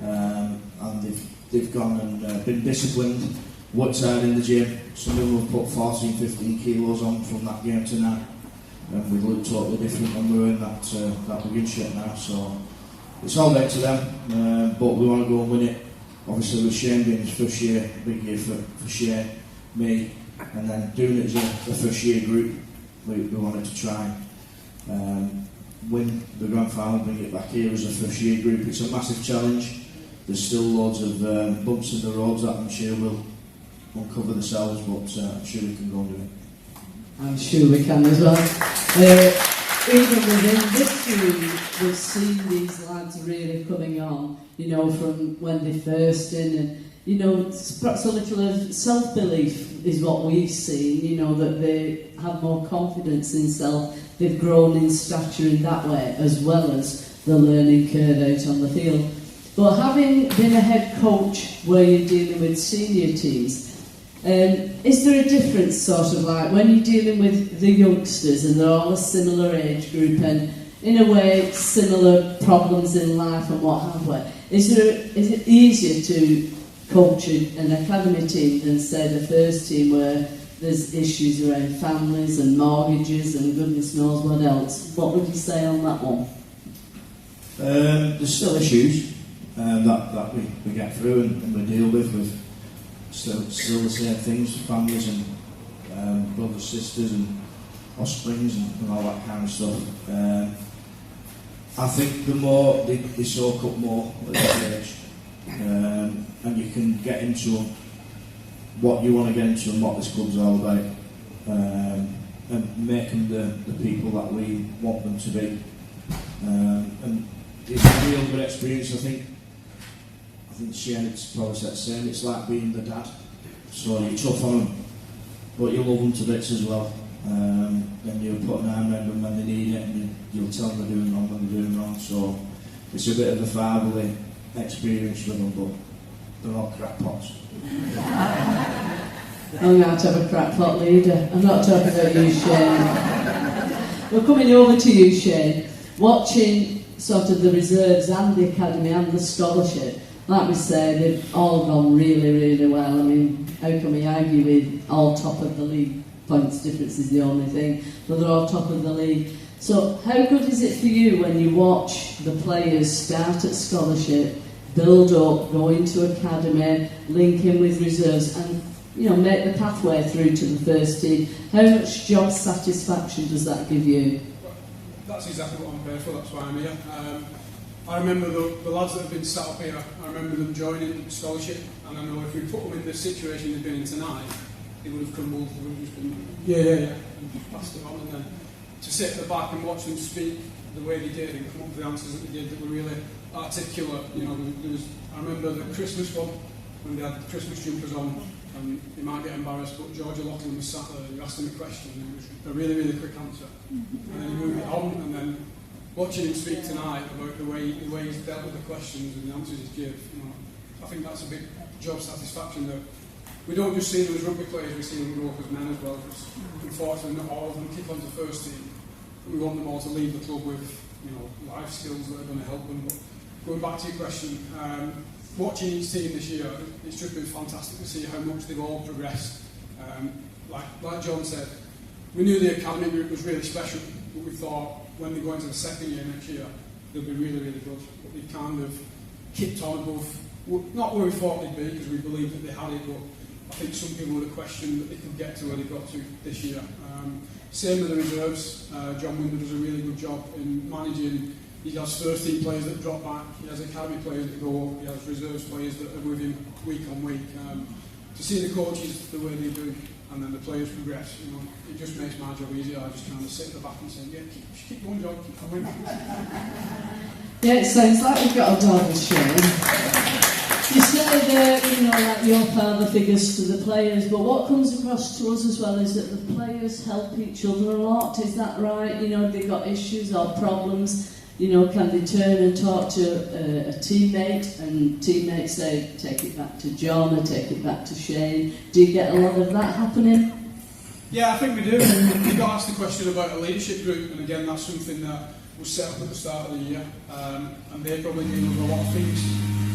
and they've gone and been disciplined, worked hard in the gym. Some of them have put 14-15 kilos on from that game to now, and we look totally different when we're in that Wigan shirt now, so it's all down to them, but we want to go and win it. Obviously with Shane being his first year, big year for Shane, me, and then doing it as a first year group, we wanted to try and win the grand final, bring it back here as a first year group. It's a massive challenge. There's still loads of bumps in the roads that I'm sure will uncover themselves, but I'm sure we can go and do it. I'm sure we can as well. Even within this room, we've seen these lads really coming on, you know, from when they first in, and, you know, perhaps a little of self-belief is what we've seen, you know, that they have more confidence in self, they've grown in stature in that way, as well as the learning curve out on the field. But having been a head coach where you're dealing with senior teams, is there a difference, sort of like, when you're dealing with the youngsters and they're all a similar age group and, in a way, similar problems in life and what have we, is it easier to coach an academy team than, say, the first team where there's issues around families and mortgages and goodness knows what else? What would you say on that one? There's still issues that we get through and we deal with still the same things, families and brothers, sisters and offsprings and all that kind of stuff. I think the more they soak up more at this age, and you can get into what you want to get into and what this club's all about, and make them the people that we want them to be. And it's a real good experience. I think Jeanette's probably said the same. It's like being the dad. So you're tough on them, but you love them to bits as well. And you put an arm around them when they need it, and you'll tell them they're doing wrong when they're doing wrong. So it's a bit of a fatherly experience with them, but they're not crackpots. I'm going to have a crackpot leader. I'm not talking about you, Shane. We're coming over to you, Shane. Watching sort of the reserves and the academy and the scholarship, like we say, they've all gone really well. I mean, how can we argue with all top of the league? Points difference is the only thing, but they're all top of the league. So how good is it for you when you watch the players start at scholarship, build up, go into academy, link in with reserves, and, you know, make the pathway through to the first team? How much job satisfaction does that give you? That's exactly what I'm paid for, that's why I'm here. I remember the lads that have been sat up here, I remember them joining scholarship, and I know if we put them in the situation they've been in tonight, they would have crumbled, they would have just been, and just passed it on. And then to sit at the back and watch them speak the way they did and come up with the answers that they did that were really articulate, you know, I remember the Christmas one, when they had the Christmas jumpers on, and you might get embarrassed, but Georgia Lachlan was sat there, you asked him a question, and it was a really quick answer. And then you move it on, and then watching him speak tonight about the way he's dealt with the questions and the answers he's given, you know, I think that's a big job satisfaction that we don't just see them as rugby players, we see them grow up as men as well, because unfortunately not all of them kick on to the first team. We want them all to leave the club with, you know, life skills that are going to help them. But going back to your question, watching each team this year, it's just been fantastic to see how much they've all progressed. Like John said, we knew the academy group was really special, but we thought when they go into the second year next year, they'll be really good. But they kind of kicked on above, not where we thought they'd be, because we believed that they had it, but I think some people would have questioned that they could get to where they got to this year. Same with the reserves. John Winder does a really good job in managing. He has first team players that drop back, he has academy players that go up, he has reserves players that are with him week on week. to see the coaches the way they do, and then the players progress, you know, it just makes my job easier. I just kind of sit at the back and say, yeah, keep going, John, keep going. Yeah, it sounds like we've got a dog, Shane. You said, you know, like your father figures to the players, but what comes across to us as well is that the players help each other a lot. Is that right? You know, they've got issues or problems. You know, can they turn and talk to a teammate, and teammates say, take it back to John or take it back to Shane? Do you get a lot of that happening? Yeah, I think we do. We got asked the question about a leadership group, and again, that's something that was set up at the start of the year, and they probably deal with a lot of things.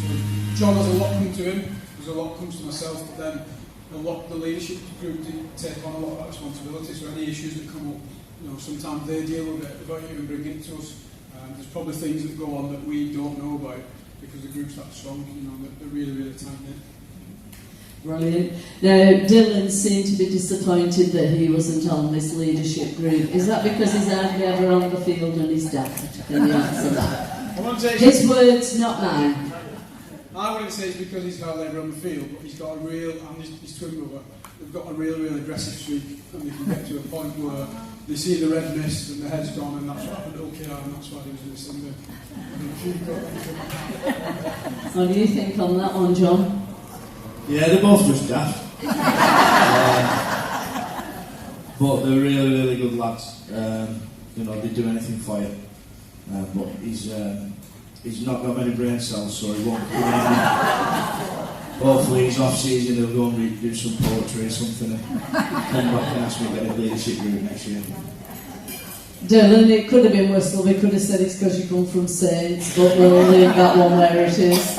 So John has a lot come to him, there's a lot comes to myself, but then a lot of the leadership group take on a lot of that responsibility. So any issues that come up, you know, sometimes they deal with it without even bringing it to us. There's probably things that go on that we don't know about because the group's that strong, you know, they're really, really tight-knit. Brilliant. Now, Dylan seemed to be disappointed that he wasn't on this leadership group. Is that because he's hardly ever on the field and he's dad? Can you answer that? His words, not mine. I wouldn't say it's because he's hardly ever on the field, but he's got a real, and his twin brother, they've got a real, real aggressive streak, and they can get to a point where they see the red mist and the head's gone, and that's what happened to OKR, and that's why he was in the Sunday. What do you think on that one, John? Yeah, they're both just daft. But they're really, really good lads. You know, they do anything for you. But he's not got many brain cells, so he won't come in. Hopefully he's off season, he'll go and do some poetry or something and come back and ask me to get a leadership group next year. Dylan, it could have been Whistle. We could have said it's because you come from Saints, but we'll leave that one where it is.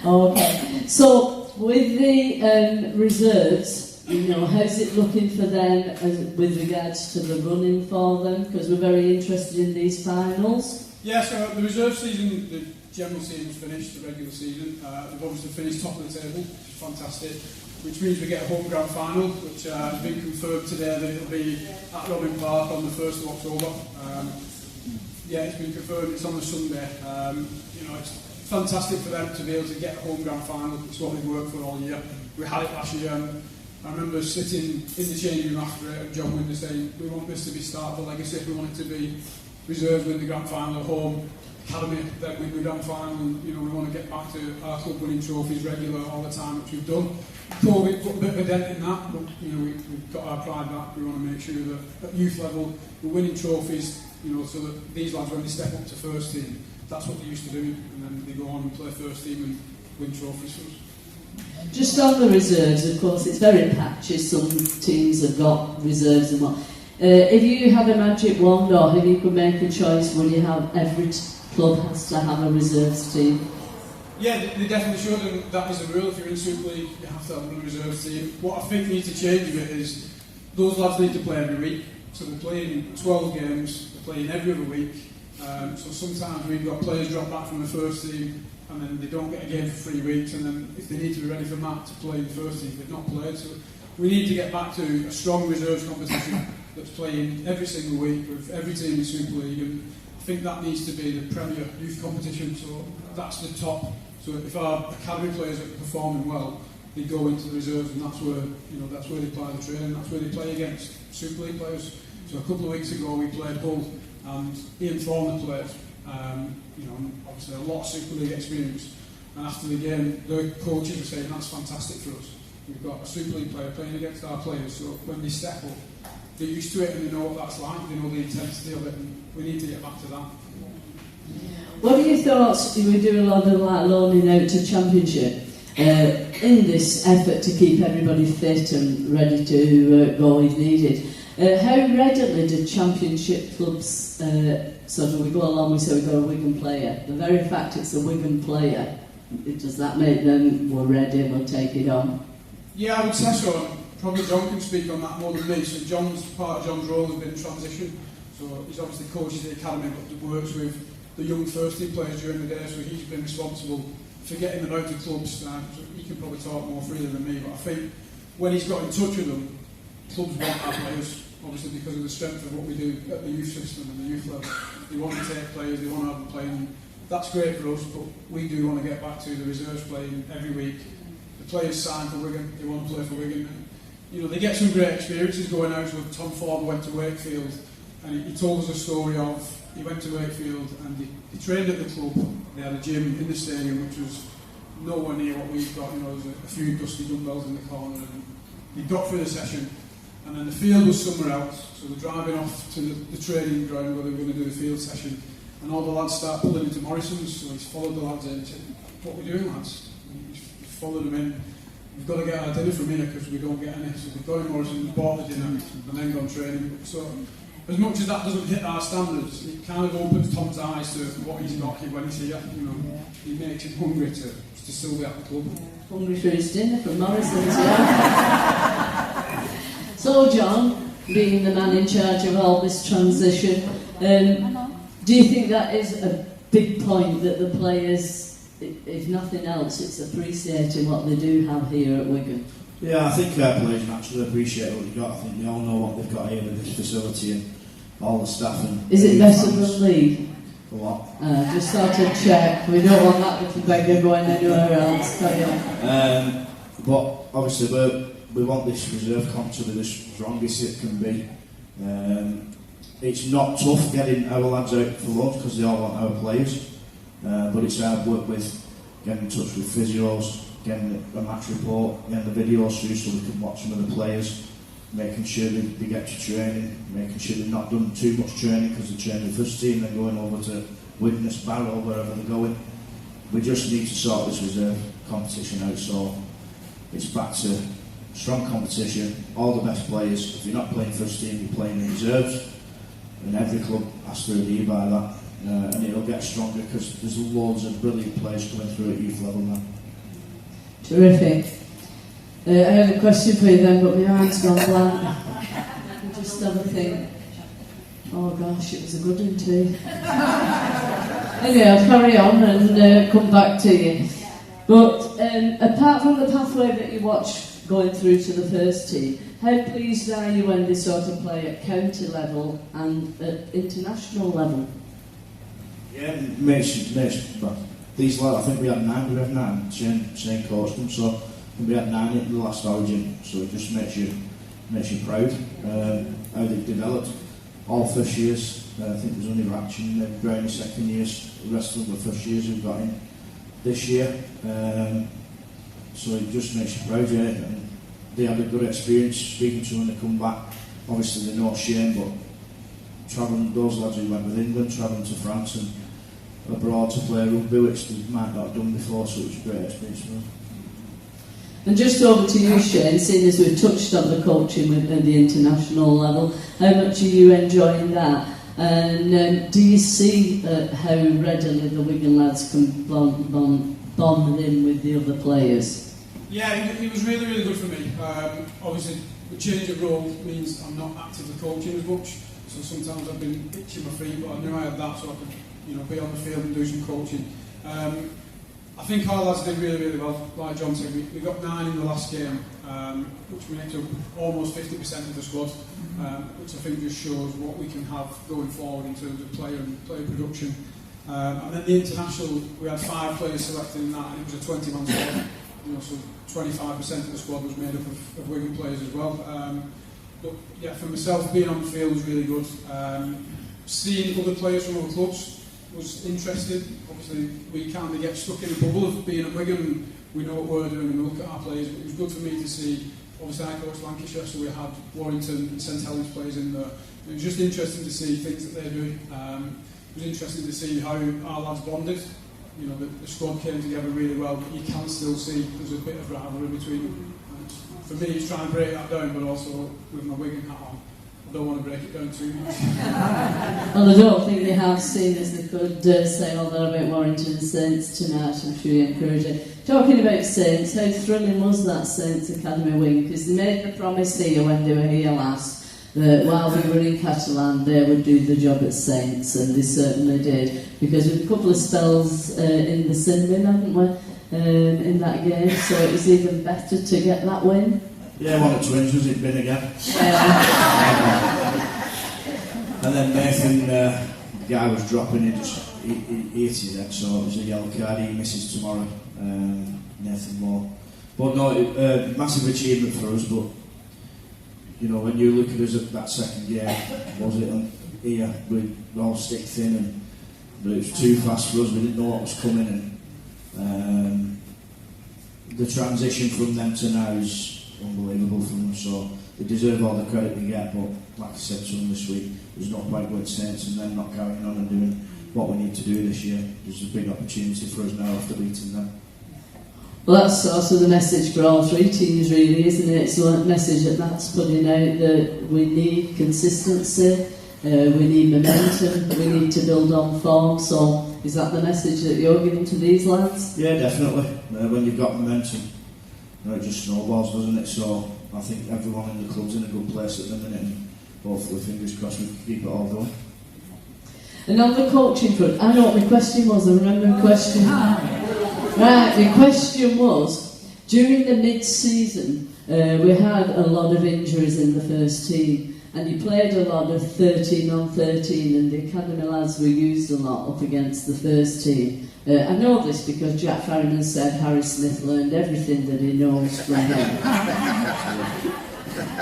Okay. So, with the reserves, you know, how's it looking for them with regards to the running for them? Because we're very interested in these finals. Yeah, so the reserve season, the general season's finished, the regular season. They've obviously finished top of the table, which is fantastic, which means we get a home grand final, which has been confirmed today that it'll be at Robin Park on the 1st of October. Yeah, it's been confirmed, it's on the Sunday. You know, it's fantastic for them to be able to get a home grand final. It's what they've worked for all year. We had it last year, and I remember sitting in the changing room after it, and John Winder saying, we want this to be start of a legacy, we want it to be reserves win the grand final at home, academy then win the grand final, and you know, we want to get back to our club winning trophies regular all the time, which we've done. COVID put a bit of a dent in that, but you know, we've got our pride back. We want to make sure that at youth level we're winning trophies, you know, so that these lads, when they step up to first team, that's what they used to do, and then they go on and play first team and win trophies for us. Just on the reserves, of course, it's very patchy. Some teams have got reserves and what. If you had a magic wand, or if you could make a choice, would you have every club has to have a reserves team? Yeah, they definitely should, and that is a rule. If you're in Super League, you have to have a reserves team. What I think needs to change a bit is those lads need to play every week. So they're playing 12 games, they're playing every other week. So sometimes we've got players drop back from the first team, and then they don't get a game for 3 weeks, and then if they need to be ready for Matt to play in the first team, they've not played. So we need to get back to a strong reserves competition that's playing every single week with every team in Super League, and I think that needs to be the Premier Youth competition, so that's the top. So if our academy players are performing well, they go into the reserves, and that's where, you know, that's where they play the training, that's where they play against Super League players. So a couple of weeks ago we played Hull, and Ian Thorne played, you know, obviously a lot of Super League experience, and after the game the coaches were saying that's fantastic for us. We've got a Super League player playing against our players, so when they step up, they're used to it and they know what that's like, they know the intensity of it, and we need to get back to that. What are your thoughts? We do a lot of like loaning out to Championship in this effort to keep everybody fit and ready to go if needed. How readily do Championship clubs sort of, we go along, we say we've got a Wigan player. The very fact it's a Wigan player, does that make them, we're ready, we'll take it on? Yeah, I would say so. Probably John can speak on that more than me. So part of John's role has been transition. So he's obviously coaches the academy, but works with the young first team players during the day. So he's been responsible for getting them out to clubs. So he can probably talk more freely than me. But I think when he's got in touch with them, clubs want our players, obviously because of the strength of what we do at the youth system and the youth level. They want to take players, they want to have them playing. That's great for us, but we do want to get back to the reserves playing every week. The players sign for Wigan, they want to play for Wigan. And, you know, they get some great experiences going out. So Tom Ford went to Wakefield, and he told us a story of, he went to Wakefield and he trained at the club. They had a gym in the stadium which was nowhere near what we've got. You know, there was a few dusty dumbbells in the corner, and he got through the session, and then the field was somewhere else. So they're driving off to the training ground where they were going to do the field session, and all the lads start pulling into Morrison's. So he's followed the lads in and said, "What are we doing, lads?" And he's followed them in. "We've got to get our dinner from here because we don't get any." So we've gone in Morrison's, bought the dinner, and then gone training. So as much as that doesn't hit our standards, it kind of opens Tom's eyes to what he's got when he's here. You know, he makes him hungry to still be at the club. Hungry for his dinner from Morrison's, yeah. So, John, being the man in charge of all this transition, do you think that is a big point that the players, if nothing else, it's appreciating what they do have here at Wigan? Yeah, I think our players naturally appreciate what they've got. I think they all know what they've got here with this facility and all the staff. And is it better than League? A lot. Just sort of check. We don't want that little beggar going anywhere else, do you? But obviously we want this reserve comp to be the strongest it can be. It's not tough getting our lads out for lunch because they all want our players, but it's hard work with getting in touch with physios, getting a match report, getting the videos through so we can watch some of the players, making sure they get to training, making sure they've not done too much training because they're training the first team, then going over to Widnes, Barrow, wherever they're going. We just need to sort this reserve competition out so it's back to strong competition, all the best players. If you're not playing first team, you're playing in reserves, and every club has to adhere by that, and it'll get stronger because there's loads of brilliant players coming through at youth level now. Terrific. I had a question for you then, but my mind's gone blank. I just have a think. Oh gosh, it was a good one too. Anyway, I'll carry on and come back to you. But apart from the pathway that you watch going through to the first team, how pleased are you when they sort of play at county level and at international level? Yeah, well, these lads, I think we had 9, Shane coached them, so we had 9 in the last origin, so it just makes you proud how they've developed. All first years, I think there's only Ratch and Brownie second years, the rest of them were first years who've got in this year, so it just makes you proud, yeah. And they had a good experience speaking to them when they come back. Obviously they're not Shane, but travelling, those lads who went with England, travelling to France and abroad to play rugby, which they might not have done before, so it was a great experience for them. And just over to you, Shane, seeing as we've touched on the coaching at the international level, how much are you enjoying that? And do you see how readily the Wigan lads can bond in with the other players? Yeah, it was really, really good for me. Obviously, the change of role means I'm not actively coaching as much, so sometimes I've been itching my feet, but I knew I had that so I could be on the field and do some coaching. I think our lads did really, really well. Like John said, we got 9 in the last game, which makes up almost 50% of the squad, which I think just shows what we can have going forward in terms of player production. And then the international, we had 5 players selected in that, and it was a 20-man squad. So 25% of the squad was made up of Wigan players as well. But yeah, for myself, being on the field was really good. Seeing other players from other clubs was interesting. Obviously, we kind of get stuck in a bubble of being at Wigan. We know what we're doing and we look at our players, but it was good for me to see. Obviously, I coached Lancashire, so we had Warrington and St Helens players in there. It was just interesting to see things that they're doing. It was interesting to see how our lads bonded. The squad came together really well, but you can still see there's a bit of rivalry between them. And for me, it's trying to break that down, but also with my Wigan hat on, I don't want to break it down too much. Well, I don't think they have seen as they could say all that about Warrington and Saints tonight. I'm sure you encourage it. Talking about Saints, how thrilling was that Saints Academy wing? Because they made the promise here when they were here last that while we were in Catalan they would do the job at Saints, and they certainly did, because with a couple of spells in the sin bin, haven't we, in that game, so it was even better to get that win. Yeah, one of the twins was it bin again. And then Nathan, the guy was dropping, he hit his head, so it was a yellow card. He misses tomorrow. Nathan Moore But no, massive achievement for us. But you know, when you look at us at that second game, was it here we all stick thin, but it was too fast for us. We didn't know what was coming, and the transition from them to now is unbelievable for them. So they deserve all the credit they get. But like I said to them this week, there's not quite good sense in them not carrying on and doing what we need to do this year. There's a big opportunity for us now after beating them. Well, that's sort of the message for all three teams, really, isn't it? It's a message that's putting out that we need consistency, we need momentum, we need to build on form. So, is that the message that you're giving to these lads? Yeah, definitely. When you've got momentum, it just snowballs, doesn't it? So, I think everyone in the club's in a good place at the minute, and hopefully, fingers crossed, we can keep it all going. And on the coaching front, I know what my question was. I remember the question. Right, the question was, during the mid-season, we had a lot of injuries in the first team, and you played a lot of 13 on 13, and the academy lads were used a lot up against the first team. I know this because Jack Farrimond said Harry Smith learned everything that he knows from him.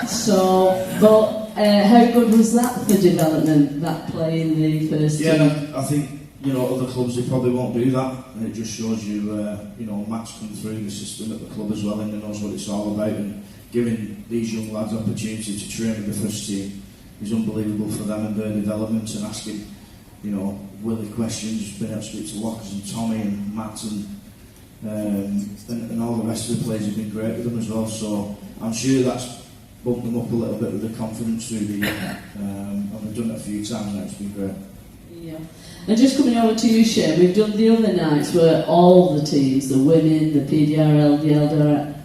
So, but how good was that for development, that play in the first team? Yeah, I think, you know, other clubs, they probably won't do that, and it just shows you, you know, Matt's come through the system at the club as well, and he knows what it's all about, and giving these young lads opportunity to train with the first team is unbelievable for them and their development, and asking, you know, Willie questions, being able to speak to Lockers and Tommy and Matt and all the rest of the players have been great with them as well, so I'm sure that's bumped them up a little bit with the confidence through the year, and we've done it a few times now, it's been great. Yeah. And just coming over to you, Shane, we've done the other nights where all the teams, the women, the PDRL, the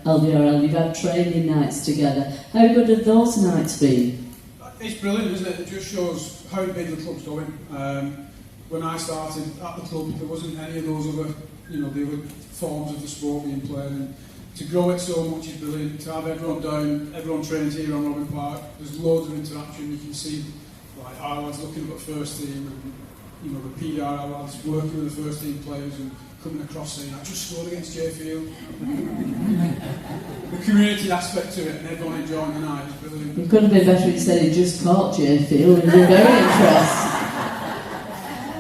LDRL, you've had training nights together. How good have those nights been? It's brilliant, isn't it? It just shows how big the club's going. When I started at the club, there wasn't any of those other, you know, the other forms of the sport being played. And to grow it so much is brilliant. To have everyone down, everyone trains here on Robin Park. There's loads of interaction. You can see, like, our lads looking up at first team, and, you know, the PDR lads working with the first team players and coming across saying, I just scored against Jayfield. The community aspect to it and everyone enjoying the night is brilliant. It could have been better if you said he just caught Jayfield and you're very impressed.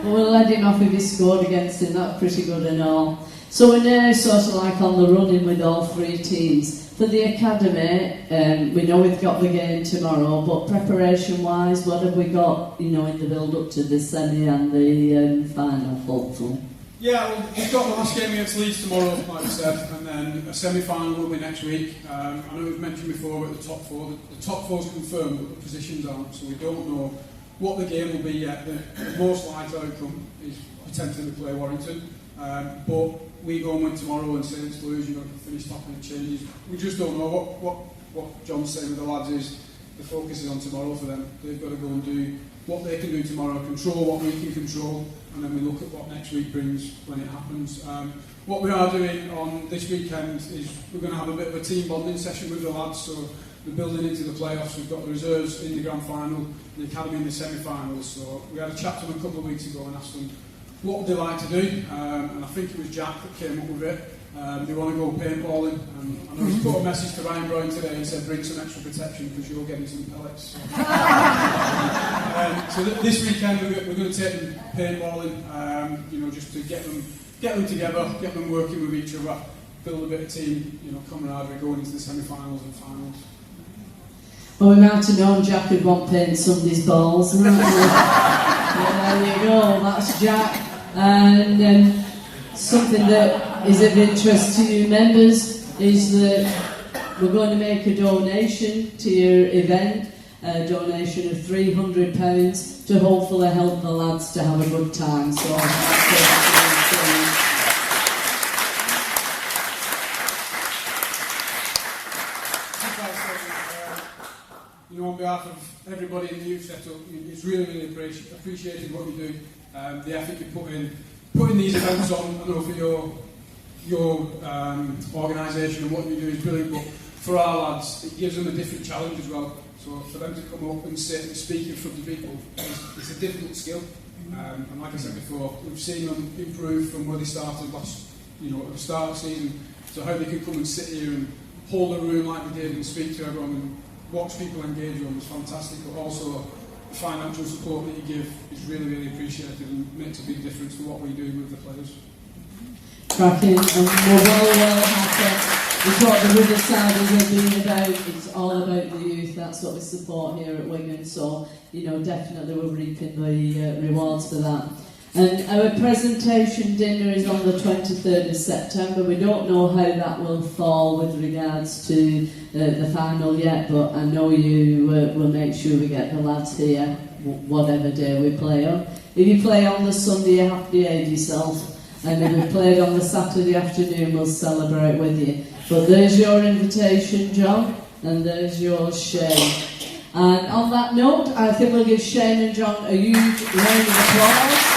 Well, we'll let him off if he scored against him, that's pretty good and all. So we're now sort of like on the running with all three teams. For the academy, we know we've got the game tomorrow, but preparation-wise, what have we got, you know, in the build-up to the semi and the final, hopefully? Yeah, well, we've got the last game against Leeds tomorrow, like I said, and then a semi-final will be next week. I know we've mentioned before about the top four. The top four's confirmed, but the positions aren't, so we don't know what the game will be yet. The most likely outcome is potentially to play Warrington, but we go and win tomorrow and Saints lose, you know, finish top and it changes. We just don't know what John's saying with the lads is the focus is on tomorrow for them. They've got to go and do what they can do tomorrow, control what we can control, and then we look at what next week brings when it happens. What we are doing on this weekend is we're going to have a bit of a team bonding session with the lads, so we're building into the playoffs. We've got the reserves in the grand final, the academy in the semi-finals, so we had a chat to them a couple of weeks ago and asked them what would they like to do, and I think it was Jack that came up with it. They want to go paintballing, and I know he's put a message to Ryan Brown today and said bring some extra protection because you're getting some pellets. So this weekend we're going to take them paintballing, you know, just to get them together, get them working with each other, build a bit of team, you know, camaraderie going into the semi-finals and finals. Well, we might have known Jack would want paint somebody's balls, mightn't we? Yeah, there you go, that's Jack. And something that is of interest to you members is that we're going to make a donation to your event, a donation of £300 to hopefully help the lads to have a good time. So you know, on behalf of everybody in the youth setup, it's really appreciated what you do, the effort you putting these events on. I know for your organisation and what you do is brilliant, but for our lads, it gives them a different challenge as well. So for them to come up and sit and speak in front of people, it's a difficult skill. And like I said before, we've seen them improve from where they started at the start of the season, So how they can come and sit here and hold a room like we did and speak to everyone and watch people engage with them is fantastic, but also the financial support that you give is really, really appreciated and makes a big difference to what we do with the players. Cracking, and we're well happy. It's what the Riversiders have been about. It's all about the youth. That's what we support here at Wigan. So, definitely we're reaping the rewards for that. And our presentation dinner is on the 23rd of September. We don't know how that will fall with regards to the final yet, but I know you will make sure we get the lads here, whatever day we play on. If you play on the Sunday, you have to behave yourself. And if we played on the Saturday afternoon, we'll celebrate with you. But there's your invitation, John, and there's yours, Shane. And on that note, I think we'll give Shane and John a huge round of applause.